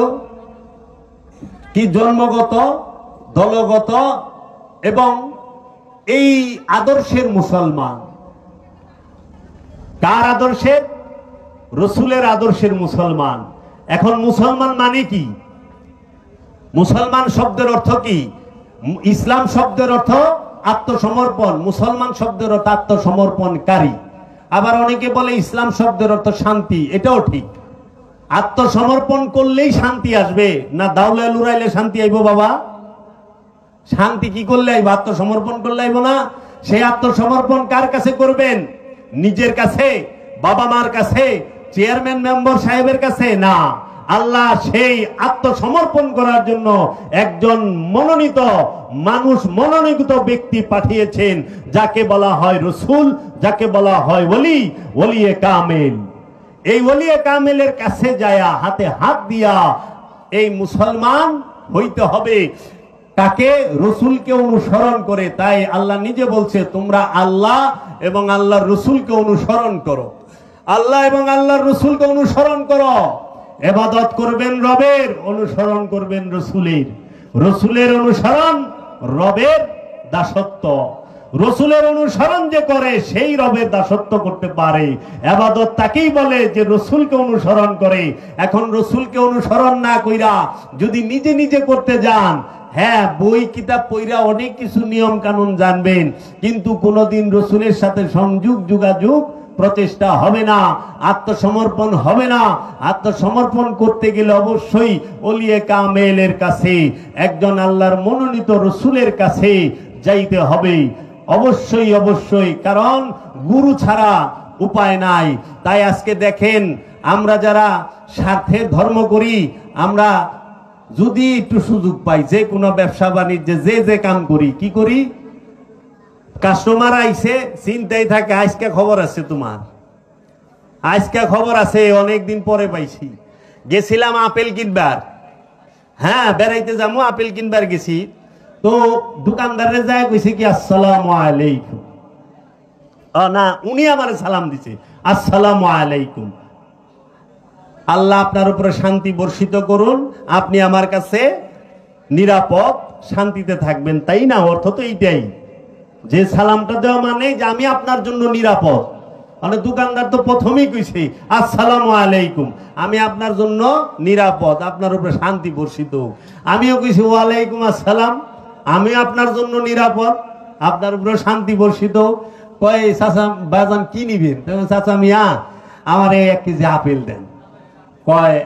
কি? জন্মগত দলগত এবং এই আদর্শের মুসলমান। কার আদর্শের? রসুলের আদর্শের মুসলমান। এখন মুসলমান মানে কি? মুসলমান শব্দের অর্থ কি? ইসলাম শব্দের অর্থ আত্মসমর্পণ, মুসলমান শব্দের অর্থ আত্মসমর্পণকারী। আবার অনেকে বলে ইসলাম শব্দের অর্থ শান্তি, এটাও ঠিক। আত্মসমর্পণ করলেই শান্তি আসবে না দাউলা লুরাইলে শান্তি আইব বাবা? শান্তি কি করলে আইব? আত্মসমর্পণ করলে আইব না। সেই আত্মসমর্পণ কার কাছে করবেন? নিজের কাছে, বাবা মার কাছে, চেয়ারম্যান মেম্বার সাহেবের কাছে না। আল্লাহ সেই আত্মসমর্পণ করার জন্য একজন মনোনীত মানুষ, মনোনীত ব্যক্তি পাঠিয়েছেন, যাকে বলা হয় রসুল, যাকে বলা হয় ওলি, ওলিয়ে কামেল। এই ওলিয়ে কামেলের কাছে যায়া হাতে হাত দিয়া এই মুসলমান হইতে হবে। তাকে রসুলকে অনুসরণ করে। তাই আল্লাহ নিজে বলছে, তোমরা আল্লাহ এবং আল্লাহর রসুলকে অনুসরণ করো। আল্লাহ এবং আল্লাহর রসুলকে অনুসরণ করো। ইবাদত করবেন রবের, অনুসরণ করবেন রসুলের। রসুলের অনুসরণ রবের দাসত্ব। রসুলের অনুসরণ যে করে সেই রবের দাসত্ব করতে পারে। ইবাদত তাকেই বলে যে রসুলকে অনুসরণ করে। এখন রসুলকে অনুসরণ না কইরা যদি নিজে নিজে করতে যান, হ্যাঁ বই কিতাব পড়া অনেক কিছু নিয়ম কানুন জানবেন, কিন্তু কোনোদিন রসুলের সাথে সংযোগ যোগাযোগ প্রচেষ্টা হবে না, আত্মসমর্পণ হবে না। আত্মসমর্পণ করতে গেলে অবশ্যই ওলিয়ে কামেলের কাছে, একজন আল্লাহর মনোনীত রসুলের কাছে যাইতে হবে। অবশ্যই অবশ্যই, কারণ গুরু ছাড়া উপায় নাই। তাই আজকে দেখেন, আমরা যারা স্বার্থের ধর্ম করি, আমরা যদি একটু সুযোগ পাই, যে কোনো ব্যবসা বাণিজ্যে যে কাম করি, কি করি? কাস্টমার আইছে, চিন্তাই থাকে আজকে খবর আছে তোমার, আজকে খবর আছে, অনেকদিন পরে পাইছি। গেছিলাম আপেল কিনবার, হ্যাঁ বেড়াইতে যাবো, আপেল কিনবার গেছি। তো দোকানদারে যায় কইছে কি আসসালামু আলাইকুম। না, উনি আমার সালাম দিছে, আসসালামু আলাইকুম। আল্লাহ আপনার উপরে শান্তি বর্ষিত করুন, আপনি আমার কাছে নিরাপদ, শান্তিতে থাকবেন, তাই না? অর্থ তো এইটাই, যে সালামটা দেওয়া মানে যে আমি আপনার জন্য নিরাপদ। মানে দোকানদার তো প্রথমেই কইছে আসসালামু আলাইকুম, আমি আপনার জন্য নিরাপদ, আপনার উপরে শান্তি বর্ষিত। আমিও কইছি ওয়ালাইকুম আসসালাম, আমি আপনার জন্য নিরাপদ, আপনার উপরে শান্তি বর্ষিত। কয় চাচা বাজান কি নিবেন? চাচা মিয়া আমার 1 কেজি আপেল দেন। কয়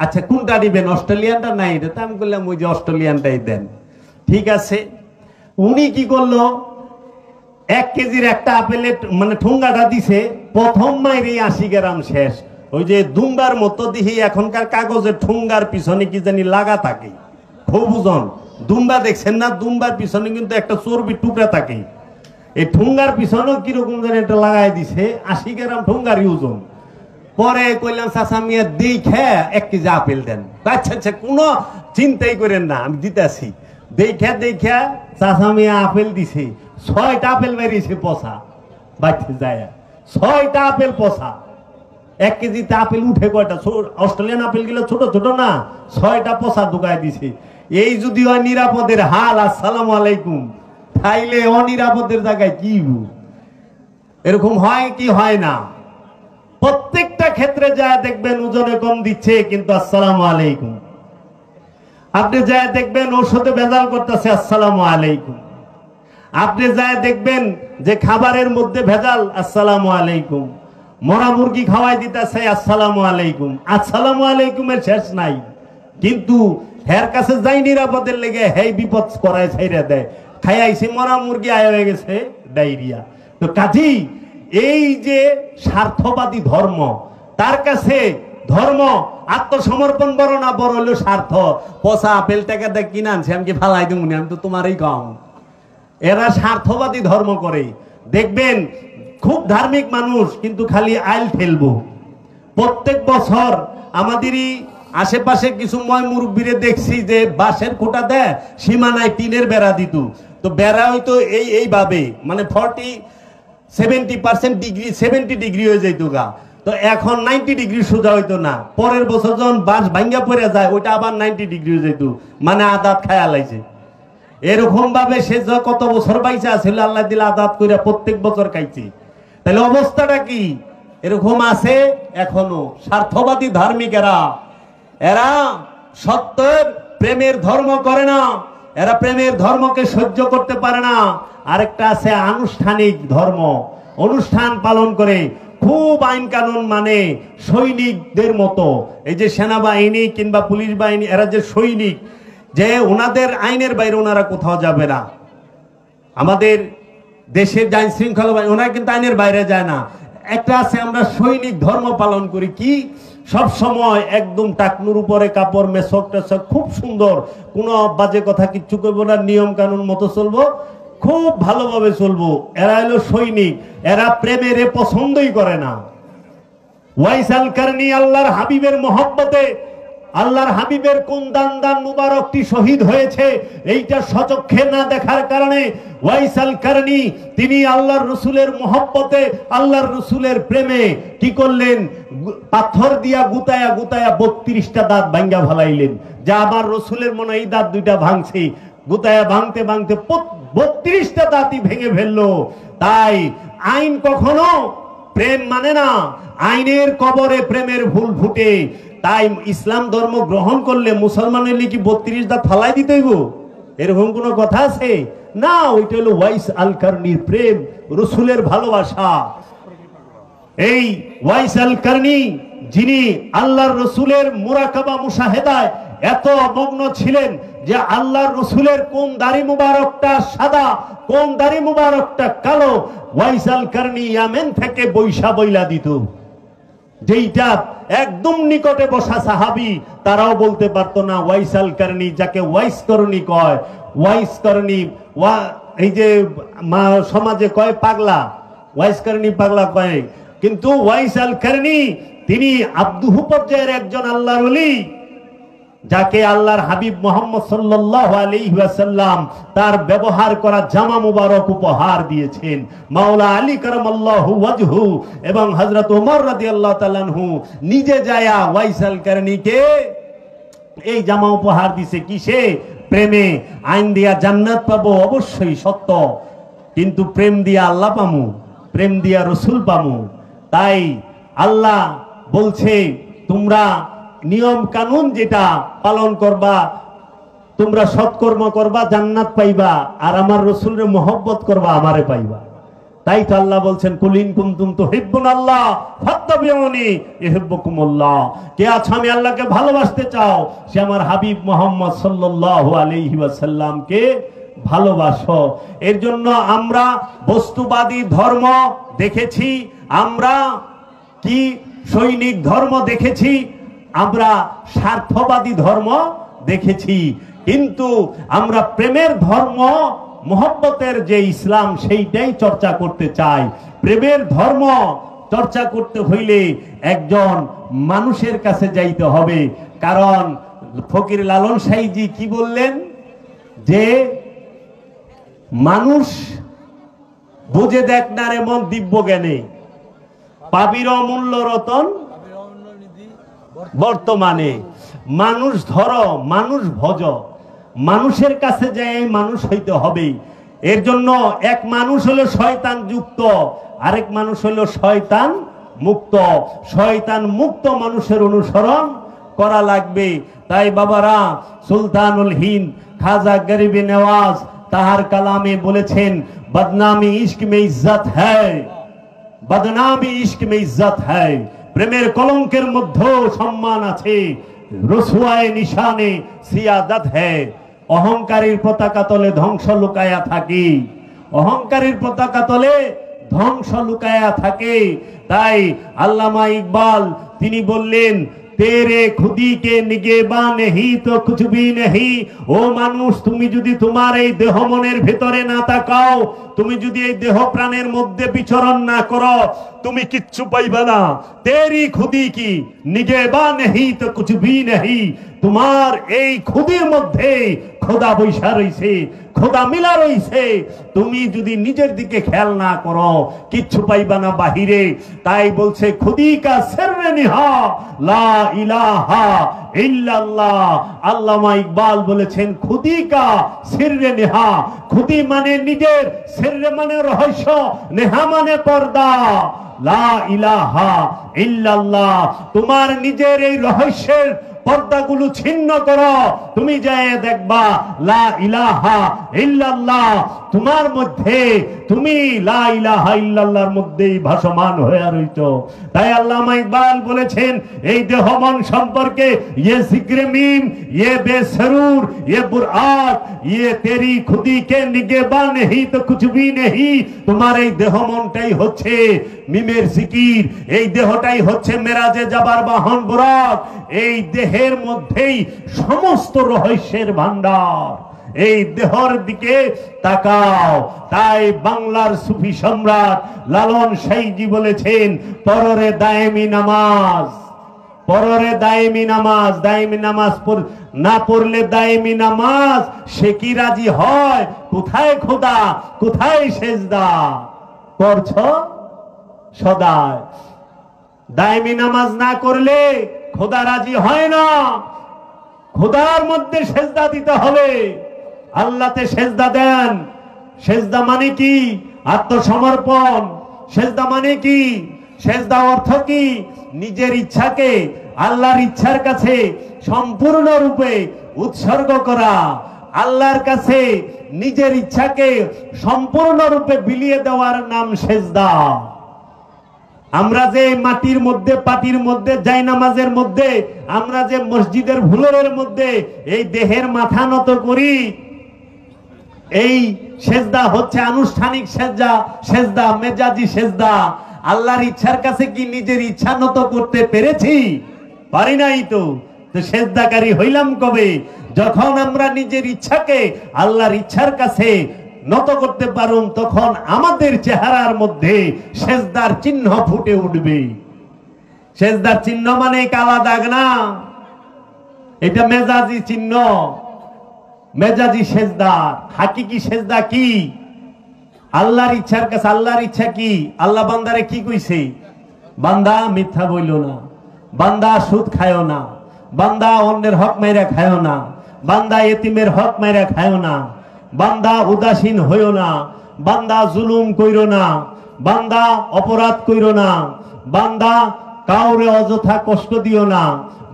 আচ্ছা কোনটা নিবেন, অস্ট্রেলিয়ানটা নাই এটা? আমি বললাম ওই যে অস্ট্রেলিয়ানটাই দেন। ঠিক আছে। উনি কি করলো, 1 কেজির একটা আপেলের মানে ঠুঙ্গাটা দিছে, প্রথম মাইরেই 80 গ্রাম শেষ। ওই যে দুম্বার মতো দিহি এখনকার কাগজের ঠুঙ্গার পিছনে কি জানি লাগা থাকে, খুব ওজন। দুম্বা দেখছেন না? দুম্বার পিছনে কিন্তু একটা চর্বি টুকরা থাকে। এই ঠুঙ্গার পিছনেও কিরকম জানি একটা লাগাই দিছে, 80 গ্রাম ঠুঙ্গারই ওজন। পরে কইলাম চাচা মিয়া দেখে 1 কেজি আপেল দেন। আচ্ছা আচ্ছা, কোনো চিন্তাই করেন না, আমি দিতেছি। দেখা চাচা মিয়া আপেল দিছে, 6টা আপেল বেরিয়েছে পচা, বাড়তে যায় 6টা আপেল পচা। 1 কেজিতে আপেল উঠে কয়টা? অস্ট্রেলিয়ান আপেল গুলো ছোট ছোট না, 6টা পচা ঢুকাই দিছে। এই যদি হয় নিরাপদের হাল, আসসালামু আলাইকুম, তাইলে অনিরাপদের জায়গায় কি এরকম হয় কি হয় না? প্রত্যেকটা ক্ষেত্রে যা দেখবেন ওজনে কম দিচ্ছে, কিন্তু আসসালামু আলাইকুম। আপনি যা দেখবেন ঔষধে ভেজাল করতেছে, আসসালামু আলাইকুম। আপনি যা দেখবেন যে খাবারের মধ্যে ভেজাল, আসসালামু আলাইকুম। মরা মুরগি খাওয়াই দিতেছে, আসসালামু আলাইকুম। আসসালামু আলাইকুমের শেষ নাই। কিন্তু হের কাছে যাই নিরাপদের লেগে হেই বিপদ করায় ছাইরা দেয়। খাইয়াইছে মরা মুরগি, আয় হয়ে গেছে ডায়রিয়া। তো কাজী এই যে স্বার্থবাদী ধর্ম, তার কাছে ধর্ম আত্মসমর্পণ বড় না, বড় হলো স্বার্থ। পচা আপেল টাকা দেখ কিনে আনছে, আমি কি ফালাই দিব, আমি তো তোমারই কম। এরা স্বার্থবাদী ধর্ম করে। দেখবেন খুব ধার্মিক মানুষ, কিন্তু খালি আইল ঠেলবো। প্রত্যেক বছর আমাদেরই আশেপাশে কিছু ময় মুরব্বীরে দেখছি যে বাঁশের খুঁটা দেয়, সীমানায় টিনের বেড়া দিত। তো বেড়া হইতো এইভাবে, মানে 70% ডিগ্রি, 70 ডিগ্রি হয়ে যাইতো গা। তো এখন 90 ডিগ্রি সোজা হইতো না। পরের বছর যখন বাঁশ ভাঙ্গা পড়ে যায়, ওইটা আবার 90 ডিগ্রি হয়ে যেত, মানে আদাত খায়া লাইছে। এরকম ভাবে সে কত বছর বাইচা ছিল, আল্লাহ দিলে আজাদ করে প্রত্যেক বছর খাইছে। তাহলে অবস্থাটা কি? এরকম আছে এখনো স্বার্থবাদী ধার্মিকেরা। এরা সত্যের প্রেমের ধর্ম করে না, এরা প্রেমের ধর্মকে সহ্য করতে পারে না। আরেকটা আছে আনুষ্ঠানিক ধর্ম, অনুষ্ঠান পালন করে, খুব আইন কানুন মানে সৈনিকদের মতো। এই যে সেনাবাহিনী কিংবা পুলিশ বাহিনী, এরা যে সৈনিক, যে ওনাদের আইনের বাইরে ওনারা কোথাও যাবে না। আমাদের দেশের যে আইন শৃঙ্খলা বাহিনী, ওনারা কিন্তু আইনের বাইরে যায় না। একটা আছে আমরা সৈনিক ধর্ম পালন করি, কি সব সময় একদম টাকনুর উপরে কাপড়, মেসক টেসক, খুব সুন্দর, কোনো বাজে কথা কিচ্ছু করবো না, নিয়ম কানুন মতো চলবো, খুব ভালোভাবে চলবো। এরা হলো সৈনিক, এরা প্রেমের পছন্দই করে না। ওয়াইস আল কারনি আল্লাহর হাবিবের মহব্বতে, আল্লাহর হাবিবের কোন দান মুবারকটি শহীদ হয়েছে এইটা সচক্ষে না দেখার কারণে ওয়াইস আল কারনি তিনি আল্লাহর রসুলের মহব্বতে, আল্লাহর রসুলের প্রেমে কি করলেন? পাথর দিয়া গুতায়া গুতায়া 32টা দাঁত ভাঙ্গা ফেলাইলেন। যা আমার রসুলের মনে এই দাঁত দুইটা ভাঙছে, গুতায়া ভাঙতে ভাঙতে 32টা দাঁতই ভেঙে ফেললো। তাই আইন কখনো প্রেম মানে না, আইনের কবরে প্রেমের ফুল ফুটে। তাই ইসলাম ধর্ম গ্রহণ করলে মুসলমানের কি 32 দাঁত ফালাই দিতে হইব? এরকম কোন কথা আছে না। ওইটা হলো ওয়াইস আল কারনির প্রেম, রসুলের ভালোবাসা। এই ওয়াইস আল কারনি যিনি আল্লাহর রসুলের মুরাকাবা মুশাহেদায় এত মগ্ন ছিলেন যে আল্লাহর রসুলের কোন দাড়ি মুবারকটা সাদা, কোন দাড়ি মুবারকটা কালো, ওয়াইস আল কারনি ইয়ামেন থেকে বৈশা বইলা দিত। যেইটা একদম নিকটে বসা সাহাবী তারাও বলতে পারতো না। ওয়াইস আল কারনি, যাকে ওয়াইস করনি কয়, ওয়াইস করনি, এই যে সমাজে কয় পাগলা, ওয়াইস করনি পাগলা কয়, কিন্তু ওয়াইস আল কারনি তিনি আব্দুহু পর্যায়ের একজন আল্লাহর ওলি, যাকে আল্লাহর হাবিব মুহাম্মদ সাল্লাল্লাহু আলাইহি ওয়াসাল্লাম তার ব্যবহার করা জামা মুবারক উপহার দিয়েছেন। মাওলা আলী কারামাল্লাহু ওয়াজহু এবং হযরত ওমর রাদিয়াল্লাহু তাআলা আনহু নিজে যায়া ওয়াইস আল কারনিকে এই জামা উপহার দিয়েছে। কিসে? প্রেমে। আইন দিয়া জান্নাত পাবো অবশ্যই সত্য, কিন্তু প্রেম দিয়া আল্লাহ পামু, প্রেম দিয়া রসুল পামু। তাই আল্লাহ বলছে তোমরা নিয়ম কানুন যেটা পালন করবা, তোমরা সৎকর্ম করবা, জান্নাত পাইবা, আর আমার রসুলের মহব্বত করবা, আমারে পাইবা। তাই তো আল্লাহ বলছেন কুলিন কুনতুম তুহিব্বুনাল্লাহ ফাত্তাবিউনি ইউহিব্বুকুমুল্লাহ। কে আছো আমি আল্লাহকে ভালোবাসতে চাও, সে আমার হাবিব মুহাম্মদ সাল্লাল্লাহু আলাইহি ওয়াসাল্লামকে ভালোবাসো। এর জন্য আমরা বস্তুবাদী ধর্ম দেখেছি, আমরা কি সৈনিক ধর্ম দেখেছি, আমরা স্বার্থবাদী ধর্ম দেখেছি, কিন্তু আমরা প্রেমের ধর্ম, মোহব্বতের যে ইসলাম সেইটাই চর্চা করতে চাই। প্রেমের ধর্ম চর্চা করতে হইলে একজন মানুষের কাছে যাইতে হবে। কারণ ফকির লালন সাইজি কি বললেন যে মানুষ বুঝে দেখ না রে মন দিব্য জ্ঞানে, পাবির অমূল্য রতন বর্তমানে। মানুষ ধরো, মানুষ ভজ, মানুষের কাছে যাই মানুষ হইতে হবে। এর জন্য এক মানুষ হলো শয়তান যুক্ত, আরেক মানুষ হলো শয়তান মুক্ত। শয়তান মুক্ত মানুষের অনুসরণ করা লাগবে। তাই বাবারা, সুলতানুল হিন্দ খাজা গরিবে নওয়াজ তাহার কালামে বলেছেন, বদনামি ইश्क में इज्जत है, বদনামি इश्क में इज्जत है। প্রেমের কলঙ্কের মধ্যেও সম্মান আছে, রসুয়ায়ে নিশানে সিয়াদত है। অহংকারীর পতাকা তলে ধ্বংস লুকায়া থাকে, অহংকারীর পতাকা তলে ধ্বংস লুকায়া থাকে। তাই আল্লামা ইকবাল তিনি বললেন, তেরে খুদি কে নিগেবা নেহি তো কুছ ভি নেহি। ও মানুষ, তুমি যদি তোমার এই দেহ মনের ভিতরে না তাকাও, তুমি যদি এই দেহ প্রাণের মধ্যে বিচরণ না করো, তুমি কিচ্ছু পাইবা না। তেরি খুদি কি নিগেবা নেহি তো কুছ ভি নেহি। তোমার এই খুদির মধ্যে খোদা বৈশা রইছে, খোদা মিলা রইছে। তুমি যদি নিজের দিকে খেয়াল না করো কিচ্ছু পাইবা না বাহিরে। তাই বলছে খুদি কা সিররে নিহা লা ইলাহা ইল্লাল্লাহ। আল্লামা ইকবাল বলেছেন খুদি কা সিররে নিহা। খুদি মানে নিজের, সিররে মানে রহস্য, নেহা মানে পর্দা। লা ইলাহা ইল্লাল্লাহ, তোমার নিজের এই রহস্যের পর্দাগুলো ছিন্ন করো। তুমি যায় দেখবা লা ইলাহা ইল্লাল্লাহ তোমার মধ্যে, তুমি লা ইলাহা ইল্লাল্লাহর মধ্যেই ভাসমান হয়ে রইছো। তাই আল্লামা ইকবাল বলেছেন এই দেহ মন সম্পর্কে, ये जिक्र मीम, ये बेसरूर, ये बुराक, ये तेरी खुदी के निगेबान नहीं तो कुछ भी नहीं। তোমার এই দেহ মনটাই হচ্ছে মিমের জিকির, এই দেহটাই হচ্ছে মেরাজে যাবার বাহন বুরাক। এই দেহের মধ্যেই সমস্ত রহস্যের ভান্ডার। এই দেহর দিকে তাকাও। তাই বাংলার সুফি সম্রাট লালন সাইজি বলেছেন পররে দায়েমি নামাজ, পররে দায়েমি নামাজ, দায়েমি নামাজ না পড়লে দায়েমি নামাজ সে কি রাজি হয়? কোথায় খোদা, কোথায় সেজদা করছ সদায়? দায়েমি নামাজ না করলে খোদা রাজি হয় না। খোদার মধ্যে সেজদা দিতে হবে। আল্লাহতে সেজদা দেন। সেজদা মানে কি? আত্মসমর্পণ। সেজদা মানে কি? সেজদা অর্থ কি? নিজের ইচ্ছাকে আল্লাহর ইচ্ছার কাছে সম্পূর্ণরূপে উৎসর্গ করা। আল্লাহর কাছে নিজের ইচ্ছাকে সম্পূর্ণরূপে বিলিয়ে দেওয়ার নাম সেজদা। আমরা যে মাটির মধ্যে, পাটির মধ্যে, জায়নামাজের মধ্যে, আমরা যে মসজিদের ভুলরের মধ্যে এই দেহের মাথা নত করি, এই সেজদা হচ্ছে আনুষ্ঠানিক সেজদা, সেজদা মেজাজি সেজদা। আল্লাহর ইচ্ছার কাছে কি নিজের ইচ্ছা নত করতে পেরেছি? পারি নাই তো। সেজদাকারী হইলাম কবে? যখন আমরা নিজের ইচ্ছাকে আল্লাহর ইচ্ছার কাছে নত করতে পারুন, তখন আমাদের চেহারার মধ্যে সেজদার চিহ্ন ফুটে উঠবে। সেজদার চিহ্ন মানে কালা দাগ না, এটা মেজাজি চিহ্ন, মেজাজি সেজদা। হাকিকি সেজদা কি? আল্লাহর ইচ্ছার কাছে। আল্লাহর ইচ্ছা কি? আল্লাহ বান্দারে কি কইছে? বান্দা মিথ্যা বইল না, বান্দা সুদ খায়ও না, বান্দা অন্যের হক মাইরা খায়ও না, বান্দা এতিমের হক মাইরা খায়ও না, বান্দা উদাসীন হইও না, বান্দা জুলুম কইরো না, বান্দা অপরাধ কইরো না, বান্দা কাউরে অযথা কষ্ট দিও না,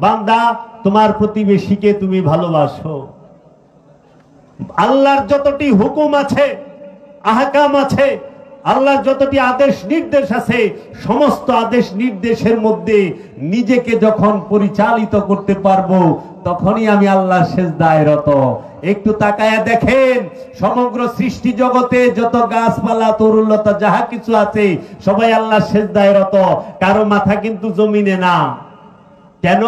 বান্দা তোমার প্রতিবেশীকে তুমি ভালোবাসো। আল্লাহর যতটি হুকুম আছে, আহকাম আছে, আল্লাহর যতটি আদেশ নির্দেশ আছে, সমস্ত আদেশ নির্দেশের মধ্যে নিজেকে যখন পরিচালিত করতে পারবো, তখনই আমি আল্লাহর সেজদায় রত। একটু তাকায়া দেখেন, সমগ্র সৃষ্টি জগতে যত গাছপালা, তরুলতা যাহা কিছু আছে, সবাই আল্লাহর সেজদায় রত। কারো মাথা কিন্তু জমিনে না। কেন?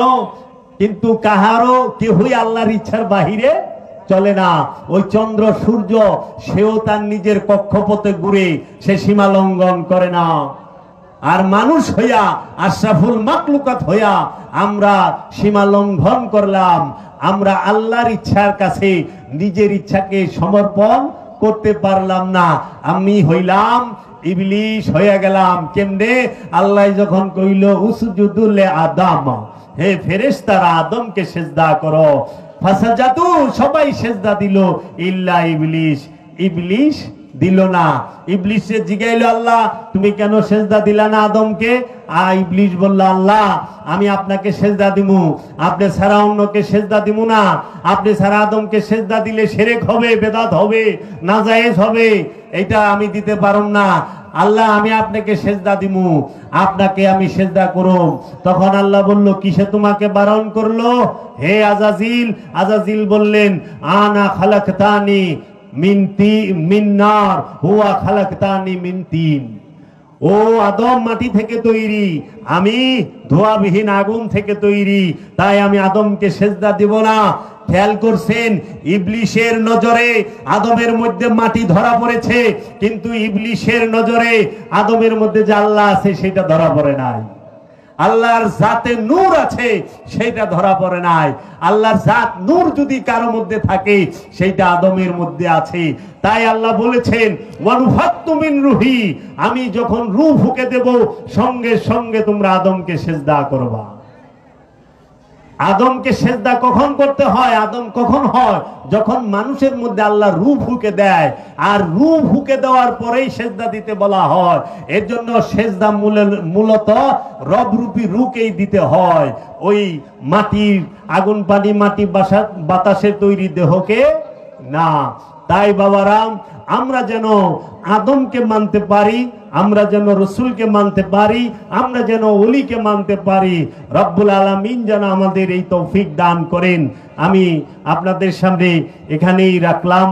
কিন্তু কাহারও কেহই আল্লাহর ইচ্ছার বাহিরে চলে না। ওই চন্দ্র সূর্য সেও তার নিজের কক্ষপথে ঘুরে, সে সীমা লঙ্ঘন করে না। আর মানুষ হইয়া, আশরাফুল মাখলুকাত হইয়া আমরা সীমা লঙ্ঘন করলাম। আমরা আল্লাহর ইচ্ছার কাছে নিজের ইচ্ছাকে সমর্পণ করতে পারলাম না। আমি হইলাম ইবলিশ, হয়ে গেলাম। কেমনে? আল্লাহ যখন কইল উসজুদু লি আদম, হে ফেরেশতারা আদমকে সেজদা করো, ফাসাজাদু, সবাই সেজদা দিল, ইল্লা ইবলিশ, ইবলিশ দিল না। ইবলিশে জিগাইল আল্লাহ তুমি কেন সেজদা দিলা না আদমকে? ইবলিশ বলল আল্লাহ আমি আপনাকে সেজদা দিমু, আপনি ছাড়া অন্যকে সেজদা দিমু না। আপনি ছাড়া আদমকে সেজদা দিলে শিরক হবে, বেদাত হবে, নাজায়েজ হবে, এটা আমি দিতে পারুম না। আল্লাহ আমি আপনাকে সেজদা দিমু, আপনাকে আমি সেজদা করুম। তখন আল্লাহ বলল কিসে তোমাকে বারণ করলো? হে আজাজিল। আজাজিল বললেন আনা খালাকতানি মিন নার হুয়া খালাকতানি মিন তিন। ও আদম মাটি থেকে তৈরি, আমি ধোঁয়াবিহীন আগুন থেকে তৈরি, তাই আমি আদমকে সেজদা দিব না। খেয়াল করছেন, ইবলিশের নজরে আদমের মধ্যে মাটি ধরা পড়েছে, কিন্তু ইবলিশের নজরে আদমের মধ্যে যে আল্লাহ আছে সেটা ধরা পড়ে নাই। আল্লাহর জাতে নূর আছে সেটা ধরা পড়ে নাই। আল্লাহর জাত নূর যদি কারো মধ্যে থাকে সেইটা আদমের মধ্যে আছে। তাই আল্লাহ বলেছেন ওয়ানুফাত্তু মিন রুহি, আমি যখন রূহ ফুঁকে দেব সঙ্গে সঙ্গে তোমরা আদমকে সিজদা করবা। আদমকে সিজদা কখন করতে হয়? আদম কখন হয়? যখন মানুষের মধ্যে আল্লাহ রূহ ফুঁকে দেয়, আর রূহ ফুঁকে দেওয়ার পরেই সিজদা দিতে বলা হয়। এর জন্য সিজদা মূলত রবরূপী রূহকেই দিতে হয়, ওই মাটির আগুন পানি মাটি বাতাসের তৈরি দেহকে না। তাই বাবারাম, আমরা যেন আদমকে মানতে পারি, আমরা যেন রসুলকে মানতে পারি, আমরা যেন ওলিকে মানতে পারি। রব্বুল আলামিন যেন আমাদের এই তৌফিক দান করেন। আমি আপনাদের সামনে এখানেই রাখলাম,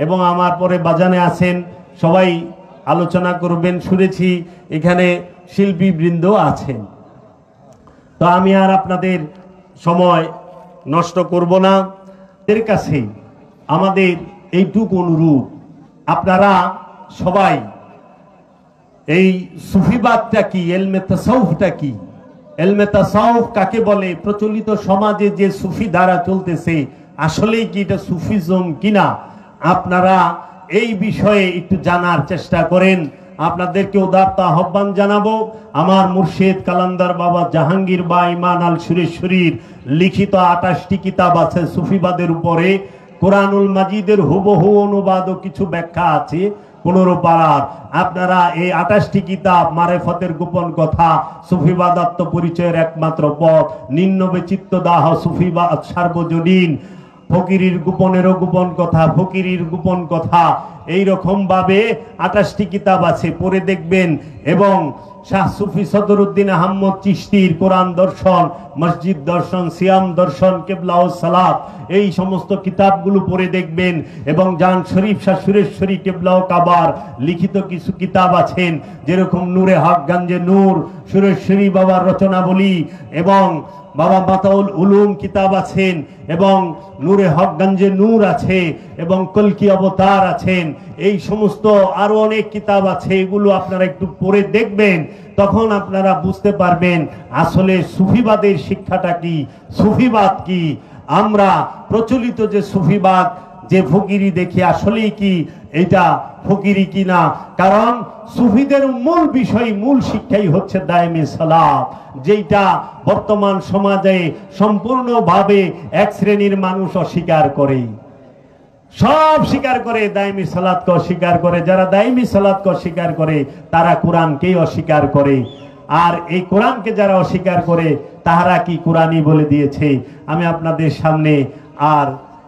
এবং আমার পরে বাজানে আছেন, সবাই আলোচনা করবেন। শুনেছি এখানে শিল্পীবৃন্দ আছেন, তো আমি আর আপনাদের সময় নষ্ট করব না। এর কাছে আমাদের এইটুকু অনুরোধ, আপনারা সবাই এই সুফিবাদটা কি, ইলমে তাসাউফটা কি, ইলমে তাসাউফ কাকে বলে, প্রচলিত সমাজে যে সুফি ধারা চলতেছে আসলেই কি এটা সুফিজম কিনা, আপনারা এই বিষয়ে একটু জানার চেষ্টা করেন। আপনাদেরকে উদারতা আহ্বান জানাবো, আমার মুর্শিদ কালান্দার বাবা জাহাঙ্গীর বা ইমান আল সুরেশ্বরীর লিখিত 28টি কিতাব আছে সুফিবাদের উপরে। কোরআনুল মাজিদের হুবহু অনুবাদ ও কিছু ব্যাখ্যা আছে 15 পারার। আপনারা এই 28টি কিতাব, মারেফতের গোপন কথা, সুফিবাদ আত্মপরিচয়ের একমাত্র পথ, নিম্নবে চিত্তদাহ, সুফিবাদ সার্বজনীন, ফকিরির গোপনেরও গোপন কথা, ফকিরির গোপন কথা, এই রকম ভাবে 28টি কিতাব আছে, পড়ে দেখবেন। এবং শাহ সুফি সদরুদ্দিন আহমদ চিশতির কোরআন দর্শন, মসজিদ দর্শন, সিয়াম দর্শন, কেবলা ও সালাত, এই সমস্ত কিতাবগুলো পড়ে দেখবেন। এবং জান শরীফ শাহ সুরেশ্বরী কেবলা ও কাবার লিখিত কিছু কিতাব আছেন, যেরকম নূরে হক গঞ্জে নূর, সুরেশ্বরী বাবার রচনাবলী, এবং বাবা মাতাউল উলুম কিতাব আছেন, এবং নূরে হক গঞ্জে নূর আছে, এবং কলকি অবতার আছেন, এই সমস্ত আরো অনেক কিতাব আছে। এগুলো আপনারা একটু পড়ে দেখবেন, তখন আপনারা বুঝতে পারবেন আসলে সুফিবাদের শিক্ষাটা কি, সুফিবাদ কি। আমরা প্রচলিত যে সুফিবাদ, যে ফকিরি দেখি, আসলেই কি এটা ফকিরি কিনা? কারণ সুফিদের মূল বিষয়, মূল শিক্ষাই হচ্ছে দায়েমে সালাত, যেটা বর্তমান সমাজে সম্পূর্ণভাবে এক শ্রেণীর মানুষ অস্বীকার করে। সব স্বীকার করে, দায়েমী সালাতকে অস্বীকার করে। যারা দায়েমী সালাতকে অস্বীকার করে তারা কোরআনকেই অস্বীকার করে। আর এই কোরআনকে যারা অস্বীকার করে তাহারা কি কোরআনই বলে দিয়েছে। আমি আপনাদের সামনে আর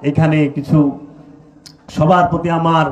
এখানে কিছু, সবার প্রতি আমার